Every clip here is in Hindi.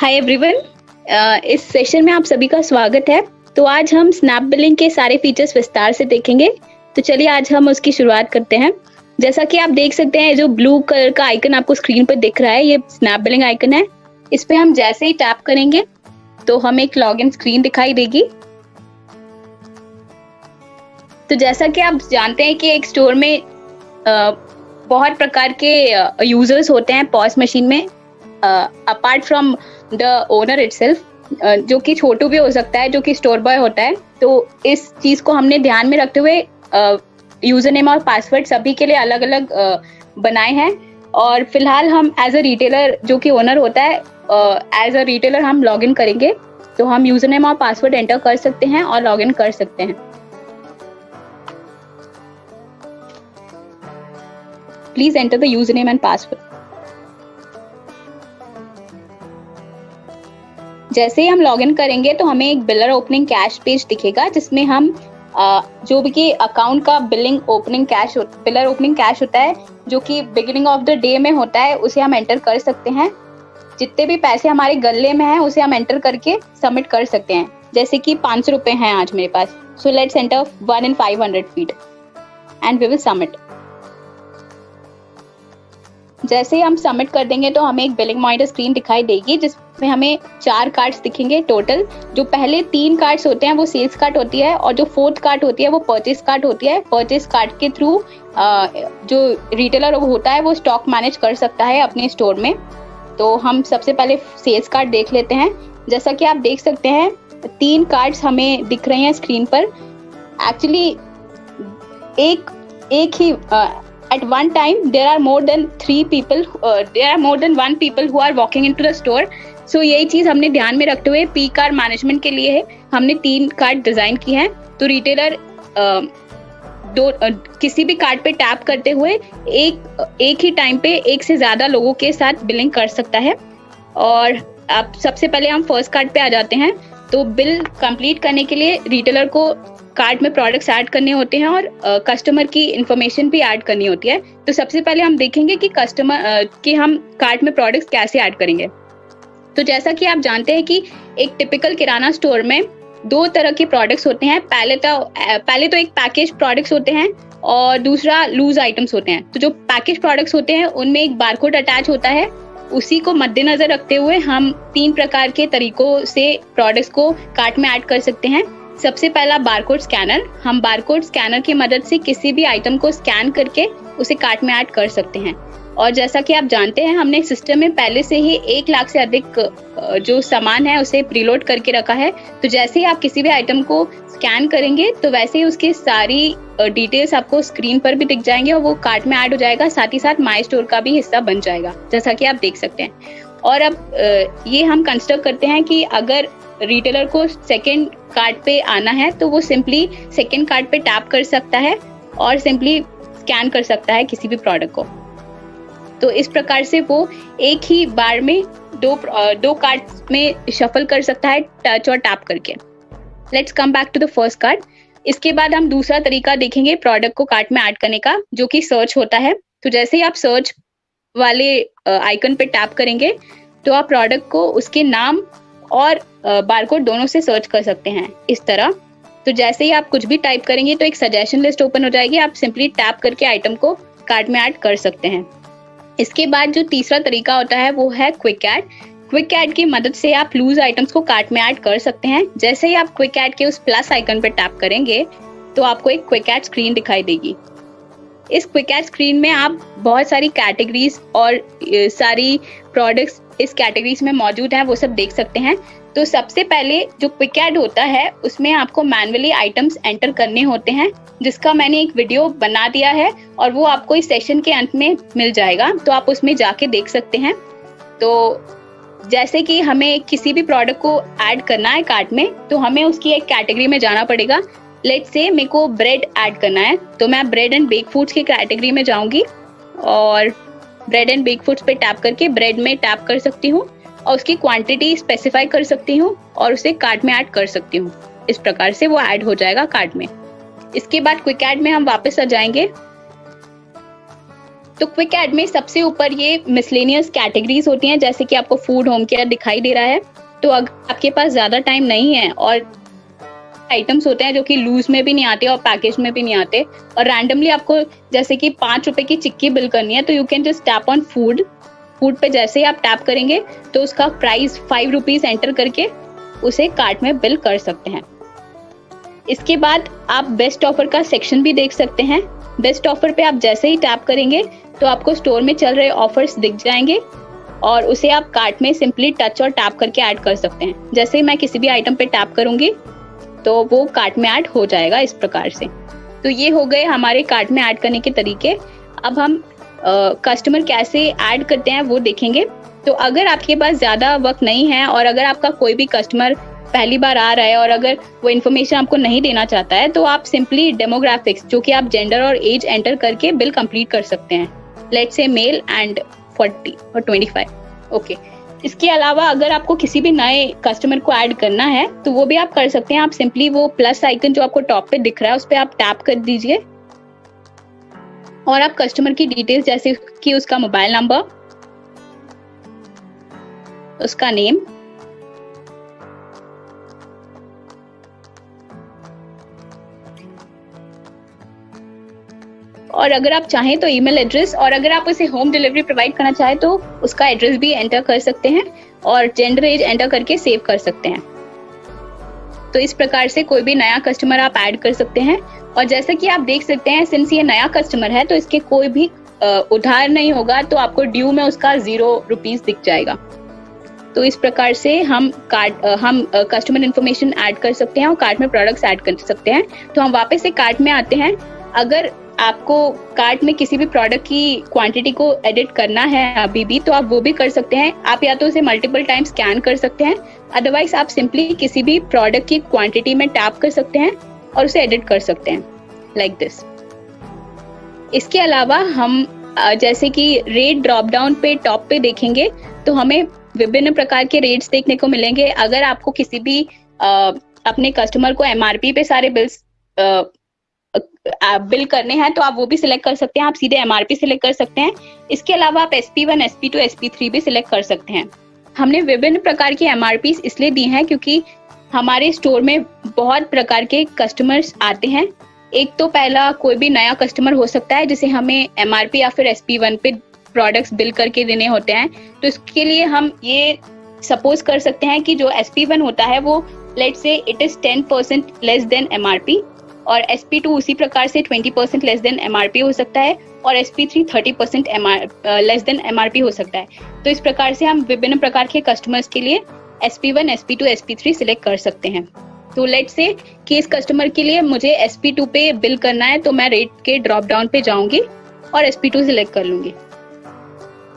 Hi everyone. इस सेशन में आप सभी का स्वागत है। तो आज हम स्नैप बिलिंग के सारे फीचर्स विस्तार से देखेंगे। तो चलिए आज हम उसकी शुरुआत करते हैं। जैसा कि आप देख सकते हैं, जो ब्लू कलर का आइकन आपको स्क्रीन पर दिख रहा है, ये स्नैप बिलिंग आइकन है। इस पे हम जैसे ही टैप करेंगे तो हमें एक लॉगिन स्क्रीन दिखाई देगी। तो जैसा कि आप जानते हैं कि एक स्टोर में बहुत प्रकार के यूजर्स होते हैं पॉस मशीन में, apart from the owner itself, जो कि छोटू भी हो सकता है, जो कि स्टोर बॉय होता है। तो इस चीज को हमने ध्यान में रखते हुए यूजर नेम और पासवर्ड सभी के लिए अलग अलग बनाए हैं। और फिलहाल हम एज अ रिटेलर, जो कि ओनर होता है, एज अ रिटेलर हम लॉग इन करेंगे। तो हम यूजर नेम और पासवर्ड एंटर कर सकते हैं और लॉग इन कर सकते हैं। Please enter the user name and password. जैसे ही हम लॉगिन करेंगे तो हमें एक बिलर ओपनिंग कैश पेज दिखेगा, जिसमें हम जो भी अकाउंट का बिलिंग ओपनिंग कैश बिलर ओपनिंग कैश होता है, जो कि बिगिनिंग ऑफ द डे में होता है, उसे हम एंटर कर सकते हैं। जितने भी पैसे हमारे गल्ले में हैं उसे हम एंटर करके सबमिट कर सकते हैं। जैसे कि 500 रुपए हैं आज मेरे पास, so let's enter 1 in 500 feet and we will submit. जैसे ही हम सबमिट कर देंगे तो हमें एक बिलिंग मॉनिटर स्क्रीन दिखाई देगी, जिसमें हमें 4 कार्ड्स दिखेंगे टोटल। जो पहले 3 कार्ड्स होते हैं वो सेल्स कार्ड होती है, और जो 4th कार्ड होती है वो परचेस कार्ड होती है। परचेस कार्ड के थ्रू जो रिटेलर होता है वो स्टॉक मैनेज कर सकता है अपने स्टोर में। तो हम सबसे पहले सेल्स कार्ड देख लेते हैं। जैसा कि आप देख सकते हैं 3 कार्ड्स हमें दिख रहे हैं स्क्रीन पर। एक्चुअली एक ही at one time there are more than 1 people who are walking into the store. So यही चीज हमने ध्यान में रखते हुए पी कार्ड मैनेजमेंट के लिए हमने 3 कार्ड डिजाइन की हैं। तो रिटेलर किसी भी कार्ड पे टैप करते हुए एक ही टाइम पे एक से ज्यादा लोगों के साथ बिलिंग कर सकता है। और अब सबसे पहले हम फर्स्ट कार्ड पे आ जाते हैं। तो बिल कंप्लीट करने के लिए रिटेलर को कार्ड में प्रोडक्ट्स ऐड करने होते हैं और कस्टमर की इंफॉर्मेशन भी ऐड करनी होती है। तो सबसे पहले हम देखेंगे कि हम कार्ड में प्रोडक्ट्स कैसे ऐड करेंगे। तो जैसा कि आप जानते हैं कि एक टिपिकल किराना स्टोर में 2 तरह के प्रोडक्ट्स होते हैं। पहले तो एक पैकेज प्रोडक्ट्स होते हैं और दूसरा लूज आइटम्स होते हैं। तो जो पैकेज प्रोडक्ट्स होते हैं उनमें एक बारकोड अटैच होता है। उसी को मद्देनजर रखते हुए हम 3 प्रकार के तरीकों से प्रोडक्ट्स को कार्ट में ऐड कर सकते हैं। सबसे पहला बारकोड स्कैनर। हम बारकोड स्कैनर की मदद से किसी भी आइटम को स्कैन करके उसे कार्ट में ऐड कर सकते हैं। और जैसा कि आप जानते हैं, हमने सिस्टम में पहले से ही 1 लाख से अधिक जो सामान है उसे प्रीलोड करके रखा है। तो जैसे ही आप किसी भी आइटम को स्कैन करेंगे तो वैसे ही उसकी सारी डिटेल्स आपको स्क्रीन पर भी दिख जाएंगे और वो कार्ट में ऐड हो जाएगा। साथ ही साथ माई स्टोर का भी हिस्सा बन जाएगा, जैसा कि आप देख सकते हैं। और अब ये हम कंसिडर करते हैं कि अगर रिटेलर को सेकेंड कार्ड पे आना है तो वो सिंपली सेकेंड कार्ड पे टैप कर सकता है और सिंपली स्कैन कर सकता है किसी भी प्रोडक्ट को। तो इस प्रकार से वो एक ही बार में दो कार्ड में शफल कर सकता है टच और टैप करके। Let's come back to the first card. इसके बाद हम दूसरा तरीका देखेंगे प्रोडक्ट को कार्ट में ऐड करने का, जो कि सर्च होता है। तो जैसे ही आप सर्च वाले आइकन पे टैप करेंगे तो आप प्रोडक्ट को उसके नाम और बारकोड दोनों से सर्च कर सकते हैं इस तरह। तो जैसे ही आप कुछ भी टाइप करेंगे तो एक सजेशन लिस्ट ओपन हो जाएगी। आप सिंपली टैप करके आइटम को कार्ट में ऐड कर सकते हैं। इसके बाद जो तीसरा तरीका होता है वो है क्विक ऐड। क्विक ऐड की मदद से आप लूज आइटम्स को कार्ट में ऐड कर सकते हैं। जैसे ही आप क्विक ऐड के उस प्लस आइकन पर टैप करेंगे तो आपको एक क्विक ऐड स्क्रीन दिखाई देगी। इस क्विक ऐड स्क्रीन में आप बहुत सारी कैटेगरीज और सारी प्रोडक्ट्स इस कैटेगरीज में मौजूद हैं वो सब देख सकते हैं। तो सबसे पहले जो क्विक ऐड होता है उसमें आपको मैन्युअली आइटम्स एंटर करने होते हैं, जिसका मैंने एक वीडियो बना दिया है और वो आपको इस सेशन के अंत में मिल जाएगा। तो आप उसमें जाके देख सकते हैं। तो जैसे कि हमें किसी भी प्रोडक्ट को ऐड करना है कार्ट में, तो हमें उसकी एक कैटेगरी में जाना पड़ेगा। लेट्स से मेरे को ब्रेड ऐड करना है, तो मैं ब्रेड एंड बेक फूड्स की कैटेगरी में जाऊंगी और ब्रेड एंड बेक फूड्स पे टैप करके ब्रेड में टैप कर सकती हूँ और उसकी क्वांटिटी स्पेसिफाई कर सकती हूँ और उसे कार्ट में ऐड कर सकती हूँ। इस प्रकार से वो ऐड हो जाएगा कार्ट में। इसके बाद क्विक ऐड में हम वापस आ जाएंगे। तो क्विक ऐड में सबसे ऊपर ये मिसलेनियस कैटेगरीज होती हैं, जैसे कि आपको फूड, होम केयर दिखाई दे रहा है। तो अगर आपके पास ज्यादा टाइम नहीं है और आइटम्स होते हैं जो कि लूज में भी नहीं आते और पैकेज में भी नहीं आते, और रैंडमली आपको जैसे कि 5 रुपए की चिक्की बिल करनी है, तो you can just tap on food पे जैसे ही आप टैप करेंगे तो उसका प्राइस 5 रुपीज एंटर करके उसे कार्ट में बिल कर सकते हैं। इसके बाद आप बेस्ट ऑफर का सेक्शन भी देख सकते हैं। बेस्ट ऑफर पे आप जैसे ही टैप करेंगे तो आपको स्टोर में चल रहे ऑफर्स दिख जाएंगे और उसे आप कार्ट में सिंपली टच और टैप करके ऐड कर सकते हैं। जैसे ही मैं किसी भी आइटम पे टैप करूंगी तो वो कार्ट में ऐड हो जाएगा इस प्रकार से। तो ये हो गए हमारे कार्ट में ऐड करने के तरीके। अब हम कस्टमर कैसे ऐड करते हैं वो देखेंगे। तो अगर आपके पास ज़्यादा वक्त नहीं है और अगर आपका कोई भी कस्टमर पहली बार आ रहा है और अगर वो इन्फॉर्मेशन आपको नहीं देना चाहता है, तो आप सिंपली डेमोग्राफिक्स, जो कि आप जेंडर और एज एंटर करके बिल कंप्लीट कर सकते हैं। लेट्स से मेल एंड 40 और 25। ओके। इसके अलावा अगर आपको किसी भी नए कस्टमर को ऐड करना है तो वो भी आप कर सकते हैं। आप सिंपली वो प्लस आइकन जो आपको टॉप पे दिख रहा है उस पर आप टैप कर दीजिए और आप कस्टमर की डिटेल्स जैसे कि उसका मोबाइल नंबर, उसका नेम, और अगर आप चाहें तो ईमेल एड्रेस, और अगर आप उसे होम डिलीवरी प्रोवाइड करना चाहें तो उसका एड्रेस भी एंटर कर सकते हैं और जेंडर एज एंटर करके सेव कर सकते हैं। तो इस प्रकार से कोई भी नया कस्टमर आप ऐड कर सकते हैं। और जैसा कि आप देख सकते हैं, सिंस ये नया कस्टमर है तो इसके कोई भी उधार नहीं होगा, तो आपको ड्यू में उसका 0 रुपीज दिख जाएगा। तो इस प्रकार से हम कस्टमर इन्फॉर्मेशन ऐड कर सकते हैं और कार्ट में प्रोडक्ट्स ऐड कर सकते हैं। तो हम वापस से कार्ट में आते हैं। अगर आपको कार्ट में किसी भी प्रोडक्ट की क्वांटिटी को एडिट करना है अभी भी, तो आप वो भी कर सकते हैं। आप या तो उसे मल्टीपल टाइम स्कैन कर सकते हैं, अदरवाइज आप सिंपली किसी भी प्रोडक्ट की क्वांटिटी में टैप कर सकते हैं और उसे एडिट कर सकते हैं लाइक दिस। इसके अलावा हम जैसे कि रेट ड्रॉप डाउन पे टॉप पे देखेंगे तो हमें विभिन्न प्रकार के रेट्स देखने को मिलेंगे। अगर आपको किसी भी अपने कस्टमर को MRP पे सारे बिल करने हैं तो आप वो भी सिलेक्ट कर सकते हैं। आप सीधे MRP सिलेक्ट कर सकते हैं। इसके अलावा आप SP1, SP2, SP3 भी सिलेक्ट कर सकते हैं। हमने विभिन्न प्रकार की MRPs इसलिए दी हैं क्योंकि हमारे स्टोर में बहुत प्रकार के कस्टमर्स आते हैं। एक तो पहला कोई भी नया कस्टमर हो सकता है जिसे हमें MRP या फिर SP1 पे प्रोडक्ट्स बिल करके देने होते हैं। तो इसके लिए हम ये सपोज कर सकते हैं कि जो SP1 होता है वो let's say it is 10% less than MRP, और SP2 उसी प्रकार से 20% लेस देन MRP हो सकता है, और SP3 30% लेस देन MRP हो सकता है। तो इस प्रकार से हम विभिन्न प्रकार के कस्टमर्स के लिए SP1, SP2, SP3 सिलेक्ट कर सकते हैं। तो लेट्स से कि इस कस्टमर के लिए मुझे SP2 पे बिल करना है, तो मैं रेट के ड्रॉप डाउन पे जाऊंगी और SP2 सिलेक्ट कर लूंगी।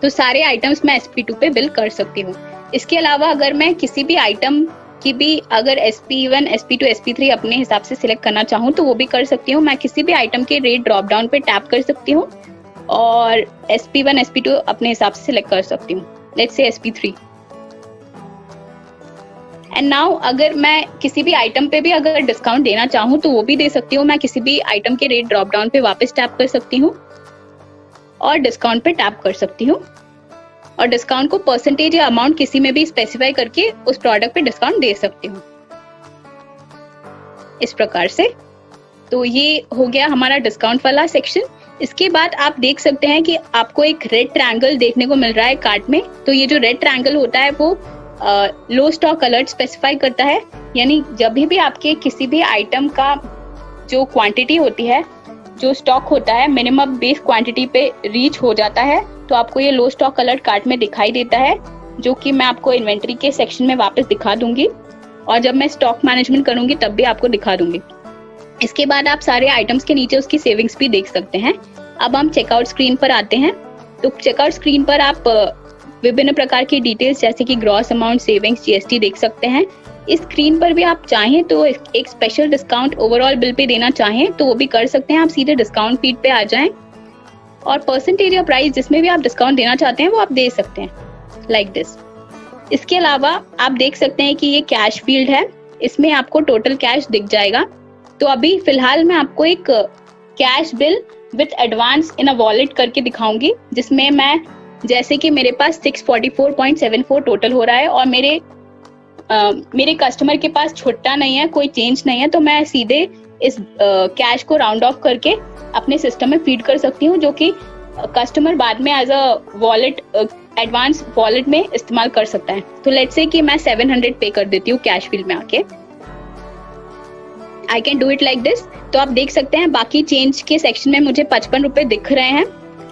तो सारे आइटम्स मैं SP2 पे बिल कर सकती हूँ। इसके अलावा अगर मैं किसी भी आइटम की भी अगर SP1, SP2, SP3 अपने हिसाब से सिलेक्ट करना चाहूँ तो वो भी कर सकती हूँ। मैं किसी भी आइटम के रेट ड्रॉप डाउन पे टैप कर सकती हूँ और SP1, SP2 अपने हिसाब से सिलेक्ट कर सकती हूँ। लेट्स से SP3। एंड नाउ अगर मैं किसी भी आइटम पे भी अगर डिस्काउंट देना चाहूँ तो वो भी दे सकती हूँ। मैं किसी भी आइटम के रेट ड्रॉप डाउन पे वापस टैप कर सकती हूँ और डिस्काउंट पे टैप कर सकती हूँ, और डिस्काउंट को परसेंटेज या अमाउंट किसी में भी स्पेसिफाई करके उस प्रोडक्ट पे डिस्काउंट दे सकती हूँ इस प्रकार से। तो ये हो गया हमारा डिस्काउंट वाला सेक्शन। इसके बाद आप देख सकते हैं कि आपको एक रेड ट्रायंगल देखने को मिल रहा है कार्ट में। तो ये जो रेड ट्रायंगल होता है वो लो स्टॉक अलर्ट स्पेसिफाई करता है, यानी जब भी आपके किसी भी आइटम का जो क्वांटिटी होती है, जो स्टॉक होता है, मिनिमम बेस क्वांटिटी पे रीच हो जाता है तो आपको ये लो स्टॉक अलर्ट कार्ट में दिखाई देता है, जो कि मैं आपको इन्वेंटरी के सेक्शन में वापस दिखा दूंगी और जब मैं स्टॉक मैनेजमेंट करूंगी तब भी आपको दिखा दूंगी। इसके बाद आप सारे आइटम्स के नीचे उसकी सेविंग्स भी देख सकते हैं। अब हम चेकआउट स्क्रीन पर आते हैं। तो चेकआउट स्क्रीन पर आप विभिन्न प्रकार की डिटेल्स जैसे कि ग्रॉस अमाउंट, सेविंग्स, GST देख सकते हैं। इस स्क्रीन पर भी आप चाहें तो एक special discount overall bill pay देना चाहें तो वो भी कर सकते हैं। आप सीधे डिस्काउंट फीड पे आ जाएं और परसेंटेज या प्राइस जिसमें भी आप डिस्काउंट देना चाहते हैं वो आप दे सकते हैं लाइक दिस। इसके अलावा आप देख सकते हैं कि ये कैश फील्ड है, इसमें आपको टोटल कैश दिख जाएगा। तो अभी फिलहाल मैं आपको एक cash bill with advance in a wallet करके दिखाऊंगी, जिसमें मैं जैसे कि मेरे पास 644.74 टोटल हो रहा है और मेरे कस्टमर के पास छुट्टा नहीं है, कोई चेंज नहीं है, तो मैं सीधे इस कैश को राउंड ऑफ करके अपने सिस्टम में फीड कर सकती हूँ, जो कि कस्टमर बाद में as a wallet advance wallet में इस्तेमाल कर सकता है। तो लेट्स से कि मैं 700 पे कर देती हूँ कैश फील्ड में आके। आई can do it like this. तो आप देख सकते हैं बाकी चेंज के सेक्शन में मुझे 55 रुपए दिख रहे हैं।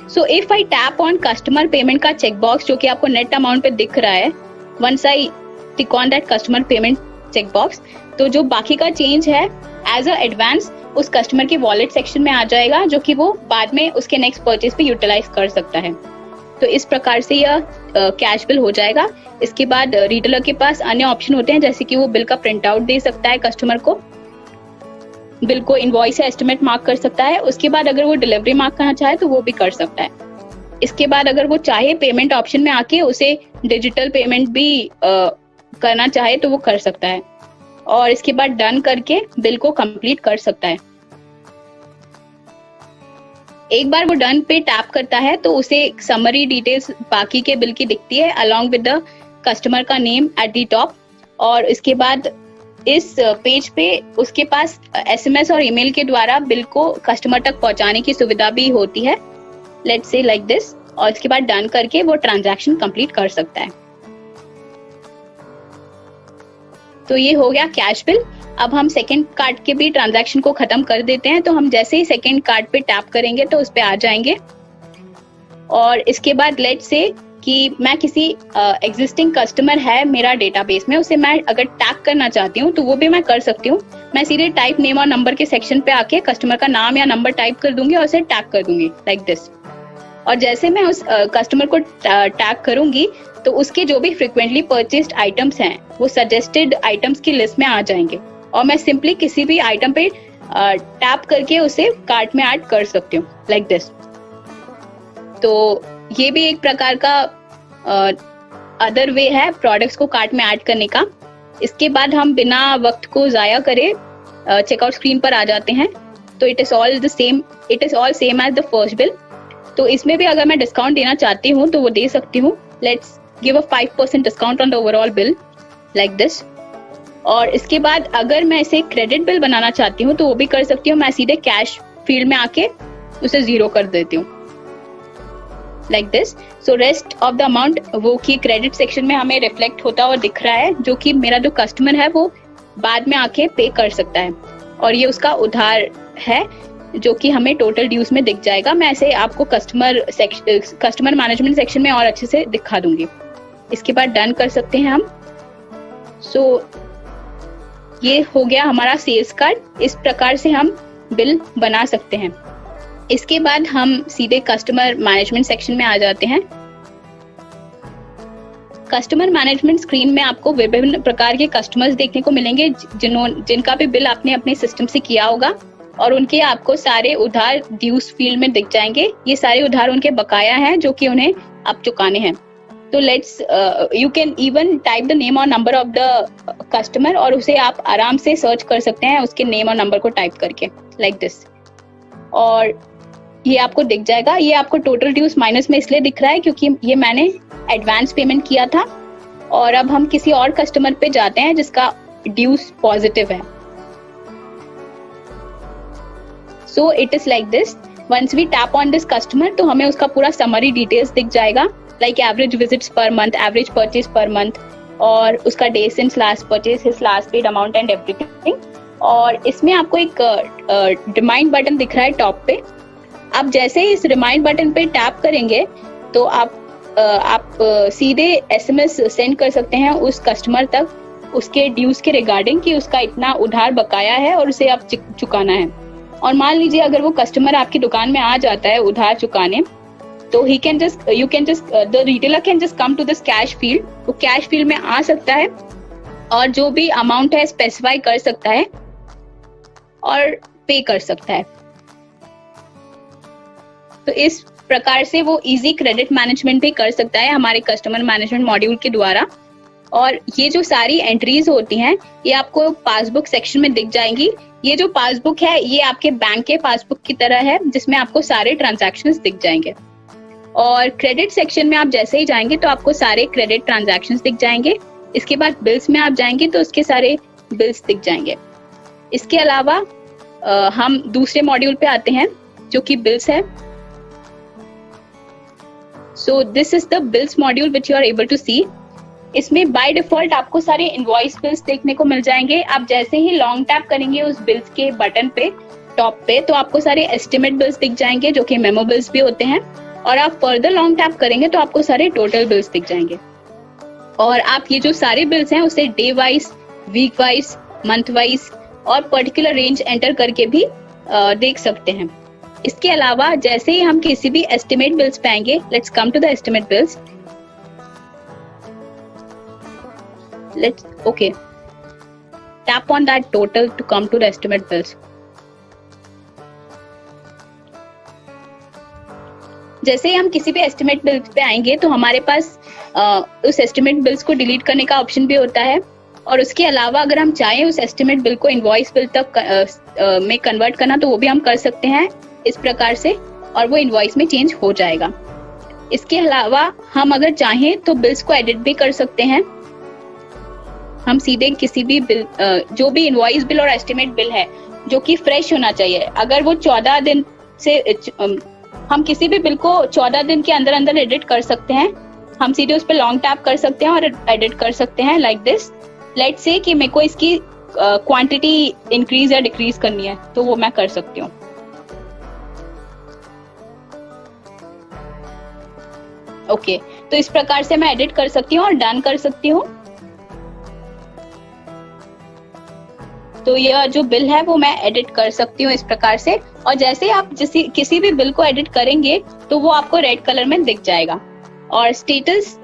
So if I tap on customer payment का चेक बॉक्स जो कि आपको नेट अमाउंट पे दिख रहा है, once I tick on that customer payment check box, तो जो बाकी का चेंज है एज अ एडवांस उस कस्टमर के वॉलेट सेक्शन में आ जाएगा, जो कि वो बाद में उसके नेक्स्ट परचेज पे यूटिलाइज कर सकता है। तो इस प्रकार से यह कैश बिल हो जाएगा। इसके बाद रिटेलर के पास अन्य ऑप्शन होते हैं, जैसे कि वो बिल का प्रिंट आउट दे सकता है कस्टमर को, बिल को इनवॉइस या एस्टिमेट मार्क कर सकता है। उसके बाद अगर वो डिलीवरी मार्क करना चाहे तो वो भी कर सकता है। इसके बाद अगर वो चाहे पेमेंट ऑप्शन में आके उसे डिजिटल पेमेंट भी करना चाहे तो वो कर सकता है, और इसके बाद डन करके बिल को कंप्लीट कर सकता है। एक बार वो डन पे टैप करता है तो उसे समरी डिटेल्स बाकी के बिल की दिखती है अलोंग विद द कस्टमर का नेम एट द टॉप। और इसके बाद इस पेज पे उसके पास एसएमएस और ईमेल के द्वारा बिल को कस्टमर तक पहुंचाने की सुविधा भी होती है, लेट्स से लाइक दिस। और इसके बाद डन करके वो ट्रांजैक्शन कंप्लीट कर सकता है। तो ये हो गया कैश बिल। अब हम सेकंड कार्ड के भी ट्रांजैक्शन को खत्म कर देते हैं। तो हम जैसे ही सेकंड कार्ड पे टैप करेंगे तो उस पे आ जाएंगे, और इसके बाद लेट्स से कि मैं किसी एग्जिस्टिंग कस्टमर है मेरा डेटाबेस में, उसे मैं अगर टैग करना चाहती हूँ तो वो भी मैं कर सकती हूँ। मैं सीधे टाइप नेम और नंबर के सेक्शन पे आके कस्टमर का नाम या नंबर टाइप कर दूंगी और उसे टैग कर दूंगी लाइक दिस। और जैसे मैं उस कस्टमर को टैग करूंगी तो उसके जो भी फ्रिक्वेंटली परचेस्ड आइटम्स हैं वो सजेस्टेड आइटम्स की लिस्ट में आ जाएंगे, और मैं सिंपली किसी भी आइटम पे टैप करके उसे कार्ट में ऐड कर सकती हूँ लाइक दिस। तो ये भी एक प्रकार का अदर वे है प्रोडक्ट्स को कार्ट में ऐड करने का। इसके बाद हम बिना वक्त को जाया करे चेकआउट स्क्रीन पर आ जाते हैं। तो it is all same as the first bill. तो इसमें भी अगर मैं डिस्काउंट देना चाहती हूँ तो वो दे सकती हूँ। Let's give a 5% discount on the overall bill like this. और इसके बाद अगर मैं इसे क्रेडिट बिल बनाना चाहती हूँ तो वो भी कर सकती हूँ। मैं सीधे कैश फील्ड में आके उसे 0 कर देती हूँ like this. So rest of the amount वो की क्रेडिट सेक्शन में हमें रिफ्लेक्ट होता हुआ दिख रहा है, जो कि मेरा जो कस्टमर है वो बाद में आके पे कर सकता है, और ये उसका उधार है जो कि हमें टोटल ड्यूज में दिख जाएगा। मैं ऐसे आपको कस्टमर मैनेजमेंट सेक्शन में और अच्छे से दिखा दूंगी। इसके बाद डन कर सकते हैं हम। सो ये हो गया हमारा सेल्स कार्ड। इस प्रकार से हम बिल बना सकते हैं। इसके बाद हम सीधे कस्टमर मैनेजमेंट सेक्शन में आ जाते हैं। कस्टमर मैनेजमेंट स्क्रीन में आपको विभिन्न प्रकार के कस्टमर्स देखने को मिलेंगे जिनका भी बिल आपने अपने सिस्टम से किया होगा, और उनके आपको सारे उधार ड्यूज फील्ड में दिख जाएंगे। ये सारे उधार उनके बकाया हैं जो कि उन्हें अब चुकाने हैं। तो let's you can even type the name और नंबर ऑफ द कस्टमर, और उसे आप आराम से सर्च कर सकते हैं उसके नेम और नंबर को टाइप करके लाइक दिस, और ये आपको दिख जाएगा। ये आपको टोटल ड्यूज माइनस में इसलिए दिख रहा है क्योंकि ये मैंने एडवांस पेमेंट किया था, और अब हम किसी और कस्टमर पे जाते हैं जिसका ड्यूज पॉजिटिव है। So it is like this. Once we tap on this customer तो हमें उसका पूरा समरी डिटेल्स दिख जाएगा, like average visits per month, average purchase per month, और उसका day since last purchase, his last paid amount and everything. और इसमें आपको एक रिमाइंड बटन दिख रहा है टॉप पे। आप जैसे ही इस रिमाइंड बटन पे टैप करेंगे तो आप सीधे एसएमएस सेंड कर सकते हैं उस कस्टमर तक उसके ड्यूज के रिगार्डिंग कि उसका इतना उधार बकाया है और उसे आप चुकाना है। और मान लीजिए अगर वो कस्टमर आपकी दुकान में आ जाता है उधार चुकाने, तो the retailer can just come to this cash field। वो कैश फील्ड में आ सकता है और जो भी अमाउंट है स्पेसिफाई कर सकता है और पे कर सकता है। तो इस प्रकार से वो इजी क्रेडिट मैनेजमेंट भी कर सकता है हमारे कस्टमर मैनेजमेंट मॉड्यूल के द्वारा। और ये जो सारी एंट्रीज होती हैं ये आपको पासबुक सेक्शन में दिख जाएंगी। ये जो पासबुक है ये आपके बैंक के पासबुक की तरह है जिसमें आपको सारे ट्रांजैक्शंस दिख जाएंगे। और क्रेडिट सेक्शन में आप जैसे ही जाएंगे तो आपको सारे क्रेडिट ट्रांजैक्शंस दिख जाएंगे। इसके बाद बिल्स में आप जाएंगे तो उसके सारे बिल्स दिख जाएंगे। इसके अलावा हम दूसरे मॉड्यूल पे आते हैं जो कि बिल्स है। So this is the bills module which you are able to see. इसमें बाय डिफॉल्ट आपको सारे इनवॉइस बिल्स देखने को मिल जाएंगे। आप जैसे ही लॉन्ग टैप करेंगे उस बिल्स के बटन पे टॉप पे तो आपको सारे एस्टिमेट बिल्स दिख जाएंगे जो कि मेमो बिल्स भी होते हैं। और आप फर्दर लॉन्ग टैप करेंगे तो आपको सारे टोटल बिल्स दिख जाएंगे। और आप ये जो सारे बिल्स हैं उसे day wise, week wise, month wise और पर्टिकुलर रेंज एंटर करके भी देख सकते हैं। इसके अलावा जैसे ही हम किसी भी एस्टिमेट बिल्स पे आएंगे, let's come to the estimate bills. Okay, tap on that total to come to the estimate bills. जैसे ही हम किसी भी एस्टिमेट बिल्स पे आएंगे तो हमारे पास उस एस्टिमेट बिल्स को डिलीट करने का ऑप्शन भी होता है। और उसके अलावा अगर हम चाहें उस एस्टिमेट बिल को इनवॉइस बिल तक में कन्वर्ट करना तो वो भी हम कर सकते हैं इस प्रकार से, और वो इनवॉइस में चेंज हो जाएगा। इसके अलावा हम अगर चाहें तो बिल्स को एडिट भी कर सकते हैं। हम सीधे किसी भी बिल, जो भी इनवॉइस बिल और एस्टिमेट बिल है जो कि फ्रेश होना चाहिए, अगर वो 14 दिन से हम किसी भी बिल को 14 दिन के अंदर अंदर एडिट कर सकते हैं। हम सीधे उस पर लॉन्ग टैप कर सकते हैं और एडिट कर सकते हैं लाइक दिस। लेट्स से कि मेरे को इसकी क्वांटिटी इंक्रीज या डिक्रीज करनी है तो वो मैं कर सकती हूँ। ओके, तो इस प्रकार से मैं एडिट कर सकती हूँ और डन कर सकती हूँ। तो यह जो बिल है वो मैं एडिट कर सकती हूँ इस प्रकार से। और जैसे आप किसी भी बिल को एडिट करेंगे तो वो आपको रेड कलर में दिख जाएगा। और स्टेटस,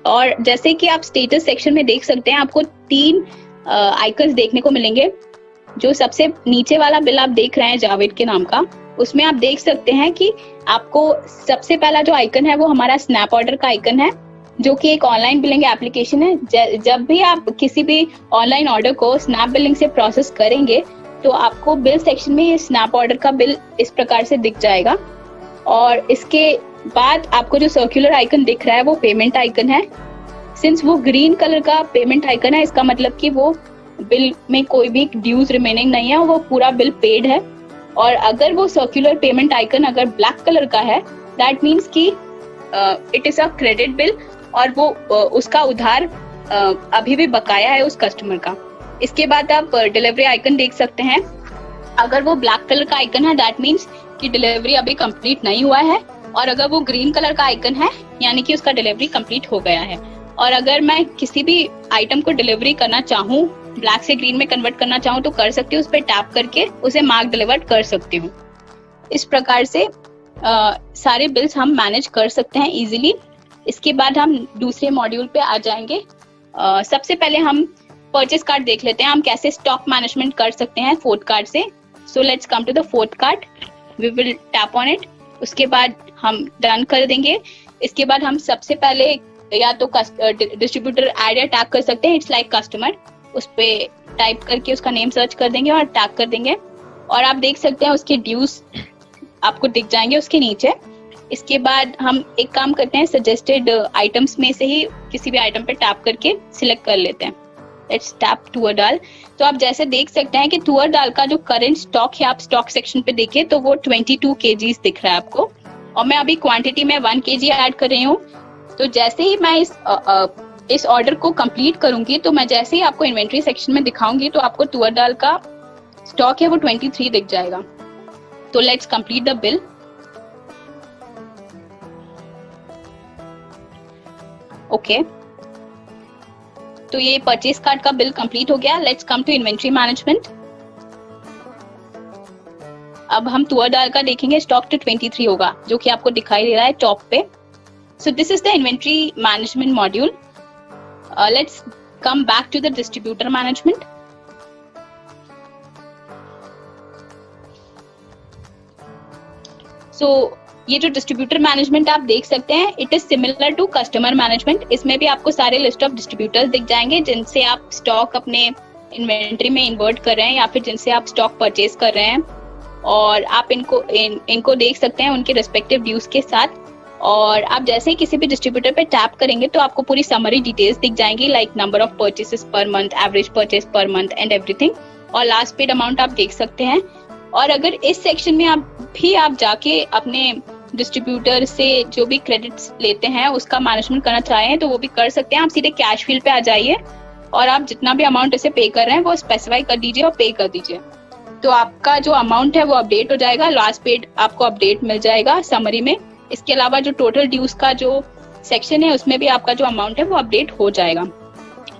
और जैसे कि आप स्टेटस सेक्शन में देख सकते हैं आपको 3 आइकन्स देखने को मिलेंगे। जो सबसे नीचे वाला बिल आप देख रहे हैं जावेद के नाम का, उसमें आप देख सकते हैं कि आपको सबसे पहला जो आइकन है वो हमारा स्नैप ऑर्डर का आइकन है जो कि एक ऑनलाइन बिलिंग एप्लीकेशन है। जब भी आप किसी भी ऑनलाइन ऑर्डर को स्नैप बिलिंग से प्रोसेस करेंगे तो आपको बिल सेक्शन में ये स्नैप ऑर्डर का बिल इस प्रकार से दिख जाएगा। और इसके बाद आपको जो सर्कुलर आइकन दिख रहा है वो पेमेंट आइकन है। सिंस वो ग्रीन कलर का पेमेंट आइकन है, इसका मतलब कि वो बिल में कोई भी ड्यूज रिमेनिंग नहीं है, वो पूरा बिल पेड है। और अगर वो सर्कुलर पेमेंट आइकन अगर ब्लैक कलर का है, दैट मीन्स कि it is a credit bill और वो उसका उधार अभी भी बकाया है उस कस्टमर का। इसके बाद आप डिलीवरी आइकन देख सकते हैं। अगर वो ब्लैक कलर का आइकन है दैट मीन्स कि डिलीवरी अभी कंप्लीट नहीं हुआ है, और अगर वो ग्रीन कलर का आइकन है यानी कि उसका डिलीवरी कंप्लीट हो गया है। और अगर मैं किसी भी आइटम को डिलीवरी करना चाहूँ, ब्लैक से ग्रीन में कन्वर्ट करना चाहूँ तो कर सकती हूँ, उस पर टैप करके उसे मार्क डिलीवर्ड कर सकती हूँ। इस प्रकार से सारे बिल्स हम मैनेज कर सकते हैं इजीली। इसके बाद हम दूसरे मॉड्यूल पे आ जाएंगे। सबसे पहले हम परचेस कार्ड देख लेते हैं, हम कैसे स्टॉक मैनेजमेंट कर सकते हैं फोर्थ कार्ड से। So let's come to the fourth card, we will tap on it. उसके बाद हम डन कर देंगे। इसके बाद हम सबसे पहले या तो डिस्ट्रीब्यूटर ऐड या टैग कर सकते हैं, इट्स लाइक कस्टमर। उस पे टाइप करके उसका नेम सर्च कर देंगे और टैग कर देंगे, और आप देख सकते हैं उसके ड्यूज आपको दिख जाएंगे उसके नीचे। इसके बाद हम एक काम करते हैं, सजेस्टेड आइटम्स में से ही किसी भी आइटम पे टैप करके सिलेक्ट कर लेते हैं। लेट्स टैप तुअर दाल। तो आप जैसे देख सकते हैं कि तुअर दाल का जो करंट स्टॉक है, आप स्टॉक सेक्शन पे देखिए तो वो 22 kgs दिख रहा है आपको, और मैं अभी क्वांटिटी में 1 kg ऐड कर रही हूँ। तो जैसे ही मैं इस ऑर्डर को कंप्लीट करूंगी तो मैं जैसे ही आपको इन्वेंट्री सेक्शन में दिखाऊंगी तो आपको तुअर दाल का स्टॉक है वो 23 दिख जाएगा। तो let's complete the bill. Okay, तो ये परचेस कार्ड का बिल कंप्लीट हो गया। Let's come to inventory management. अब हम तुअर दाल का देखेंगे, स्टॉक तो 23 होगा जो कि आपको दिखाई दे रहा है टॉप पे। So this is the inventory management module. Let's come back to the distributor management. So ये जो डिस्ट्रीब्यूटर मैनेजमेंट आप देख सकते हैं, it is similar to customer management. इसमें भी आपको सारे लिस्ट ऑफ डिस्ट्रीब्यूटर्स दिख जाएंगे जिनसे आप स्टॉक अपने इन्वेंट्री में इन्वर्ट कर रहे हैं या फिर जिनसे आप स्टॉक परचेज कर रहे हैं, और आप इनको देख सकते हैं उनके रिस्पेक्टिव ड्यूज के साथ। और आप जैसे ही किसी भी डिस्ट्रीब्यूटर पे टैप करेंगे तो आपको पूरी समरी डिटेल्स दिख जाएंगी, लाइक नंबर ऑफ परचेसेस पर month, average purchase per month and everything, और लास्ट पेड अमाउंट आप देख सकते हैं। और अगर इस सेक्शन में आप जाके अपने डिस्ट्रीब्यूटर से जो भी क्रेडिट्स लेते हैं उसका मैनेजमेंट करना चाहें तो वो भी कर सकते हैं। आप सीधे कैश फील्ड पे आ जाइए और आप जितना भी अमाउंट इसे पे कर रहे हैं वो स्पेसिफाई कर दीजिए और पे कर दीजिए, तो आपका जो अमाउंट है वो अपडेट हो जाएगा। लास्ट पेड आपको अपडेट मिल जाएगा समरी में। इसके अलावा जो टोटल ड्यूज का जो सेक्शन है उसमें भी आपका जो अमाउंट है वो अपडेट हो जाएगा।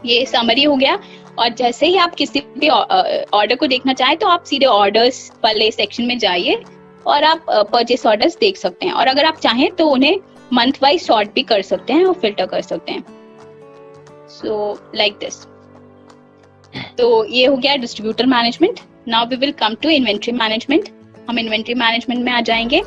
ये समरी हो गया। और जैसे ही आप किसी भी ऑर्डर को देखना चाहें तो आप सीधे ऑर्डर्स वाले सेक्शन में जाइए और आप परचेस ऑर्डर्स देख सकते हैं, और अगर आप चाहें तो उन्हें मंथ वाइज सॉर्ट भी कर सकते हैं और फिल्टर कर सकते हैं। So like this. तो ये हो गया distributor management. Now we will come to inventory management. हम इन्वेंट्री मैनेजमेंट में आ जाएंगे।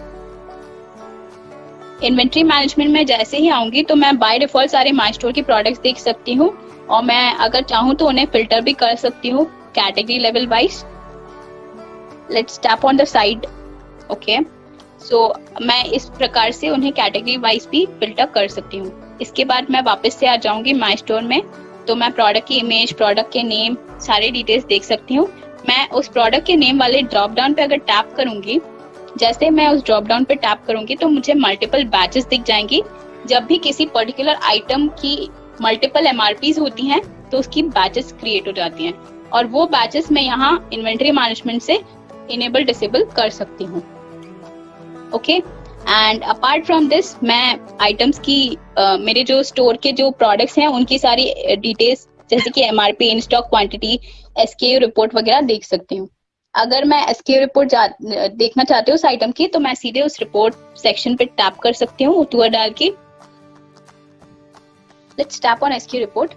इन्वेंट्री मैनेजमेंट में जैसे ही आऊंगी तो मैं बाय डिफॉल्ट सारे माई स्टोर के प्रोडक्ट्स देख सकती हूँ, और मैं अगर चाहूँ तो उन्हें फिल्टर भी कर सकती हूँ category level wise. Let's tap on the side. Okay, so मैं इस प्रकार से उन्हें कैटेगरी वाइज भी फिल्टर कर सकती हूँ। इसके बाद मैं वापस से आ जाऊंगी माई स्टोर में, तो मैं प्रोडक्ट की इमेज, प्रोडक्ट के नेम, सारे डिटेल्स देख सकती हूँ। मैं उस प्रोडक्ट के नेम वाले ड्रॉप डाउन पे अगर टैप करूंगी, जैसे मैं उस ड्रॉप डाउन पे टैप करूंगी तो मुझे मल्टीपल बैचेस दिख जाएंगी। जब भी किसी पर्टिकुलर आइटम की मल्टीपल एमआरपीज होती हैं तो उसकी बैचेस क्रिएट हो जाती हैं, और वो बैचेस मैं यहाँ इन्वेंट्री मैनेजमेंट से इनेबल डिसेबल कर सकती हूँ। Okay, and apart from this मैं आइटम्स की मेरे जो स्टोर के जो प्रोडक्ट्स हैं उनकी सारी डिटेल्स जैसे कि MRP, in stock quantity, SKU report वगैरह देख सकती हूँ। अगर मैं एसकेयू रिपोर्ट देखना चाहती हूँ उस आइटम की, तो मैं सीधे उस रिपोर्ट सेक्शन पे टैप कर सकती हूँ टूर डाल के। Let's tap on SKU report,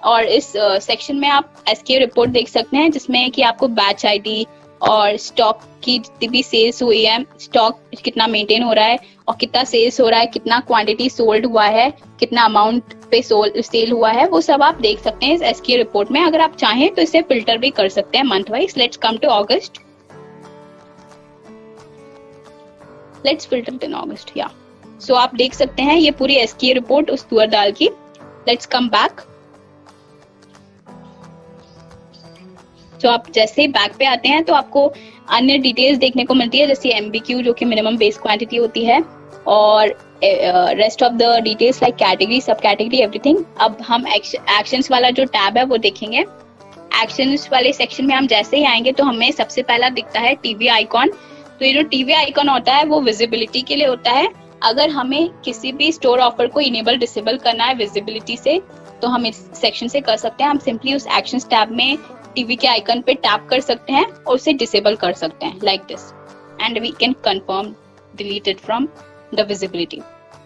और इस सेक्शन में आप एसकेयू रिपोर्ट देख सकते हैं जिसमें कि आपको बैच आईडी और स्टॉक की जितनी भी सेल्स हुई है, स्टॉक कितना मेंटेन हो रहा है और कितना सेल्स हो रहा है, कितना क्वांटिटी सोल्ड हुआ है, कितना अमाउंट पे सेल हुआ है, वो सब आप देख सकते हैं इस एसक्यू रिपोर्ट में। अगर आप चाहें तो इसे फिल्टर भी कर सकते हैं month wise. Let's come to August. Let's filter in August. या सो आप देख सकते हैं ये पूरी एसक्यू रिपोर्ट उस टूर डाल की। Let's come back. तो आप जैसे ही बैक पे आते हैं तो आपको अन्य डिटेल्स देखने को मिलती है, जैसे एमबीक्यू जो कि मिनिमम बेस क्वांटिटी होती है, और rest of the details like category, सब कैटेगरी, एवरीथिंग। अब हम एक्शंस वाला जो टैब है वो देखेंगे। एक्शंस वाले सेक्शन में हम जैसे ही आएंगे तो हमें सबसे पहला दिखता है टीवी आइकॉन। तो ये जो टीवी आइकॉन होता है वो विजिबिलिटी के लिए होता है। अगर हमें किसी भी स्टोर ऑफर को इनेबल डिसेबल करना है विजिबिलिटी से तो हम इस सेक्शन से कर सकते हैं। हम सिंपली उस एक्शंस टैब में टीवी के आइकन पे टैप कर सकते हैं और उसे डिसेबल कर सकते हैं like this, and we can confirm delete it from the visibility.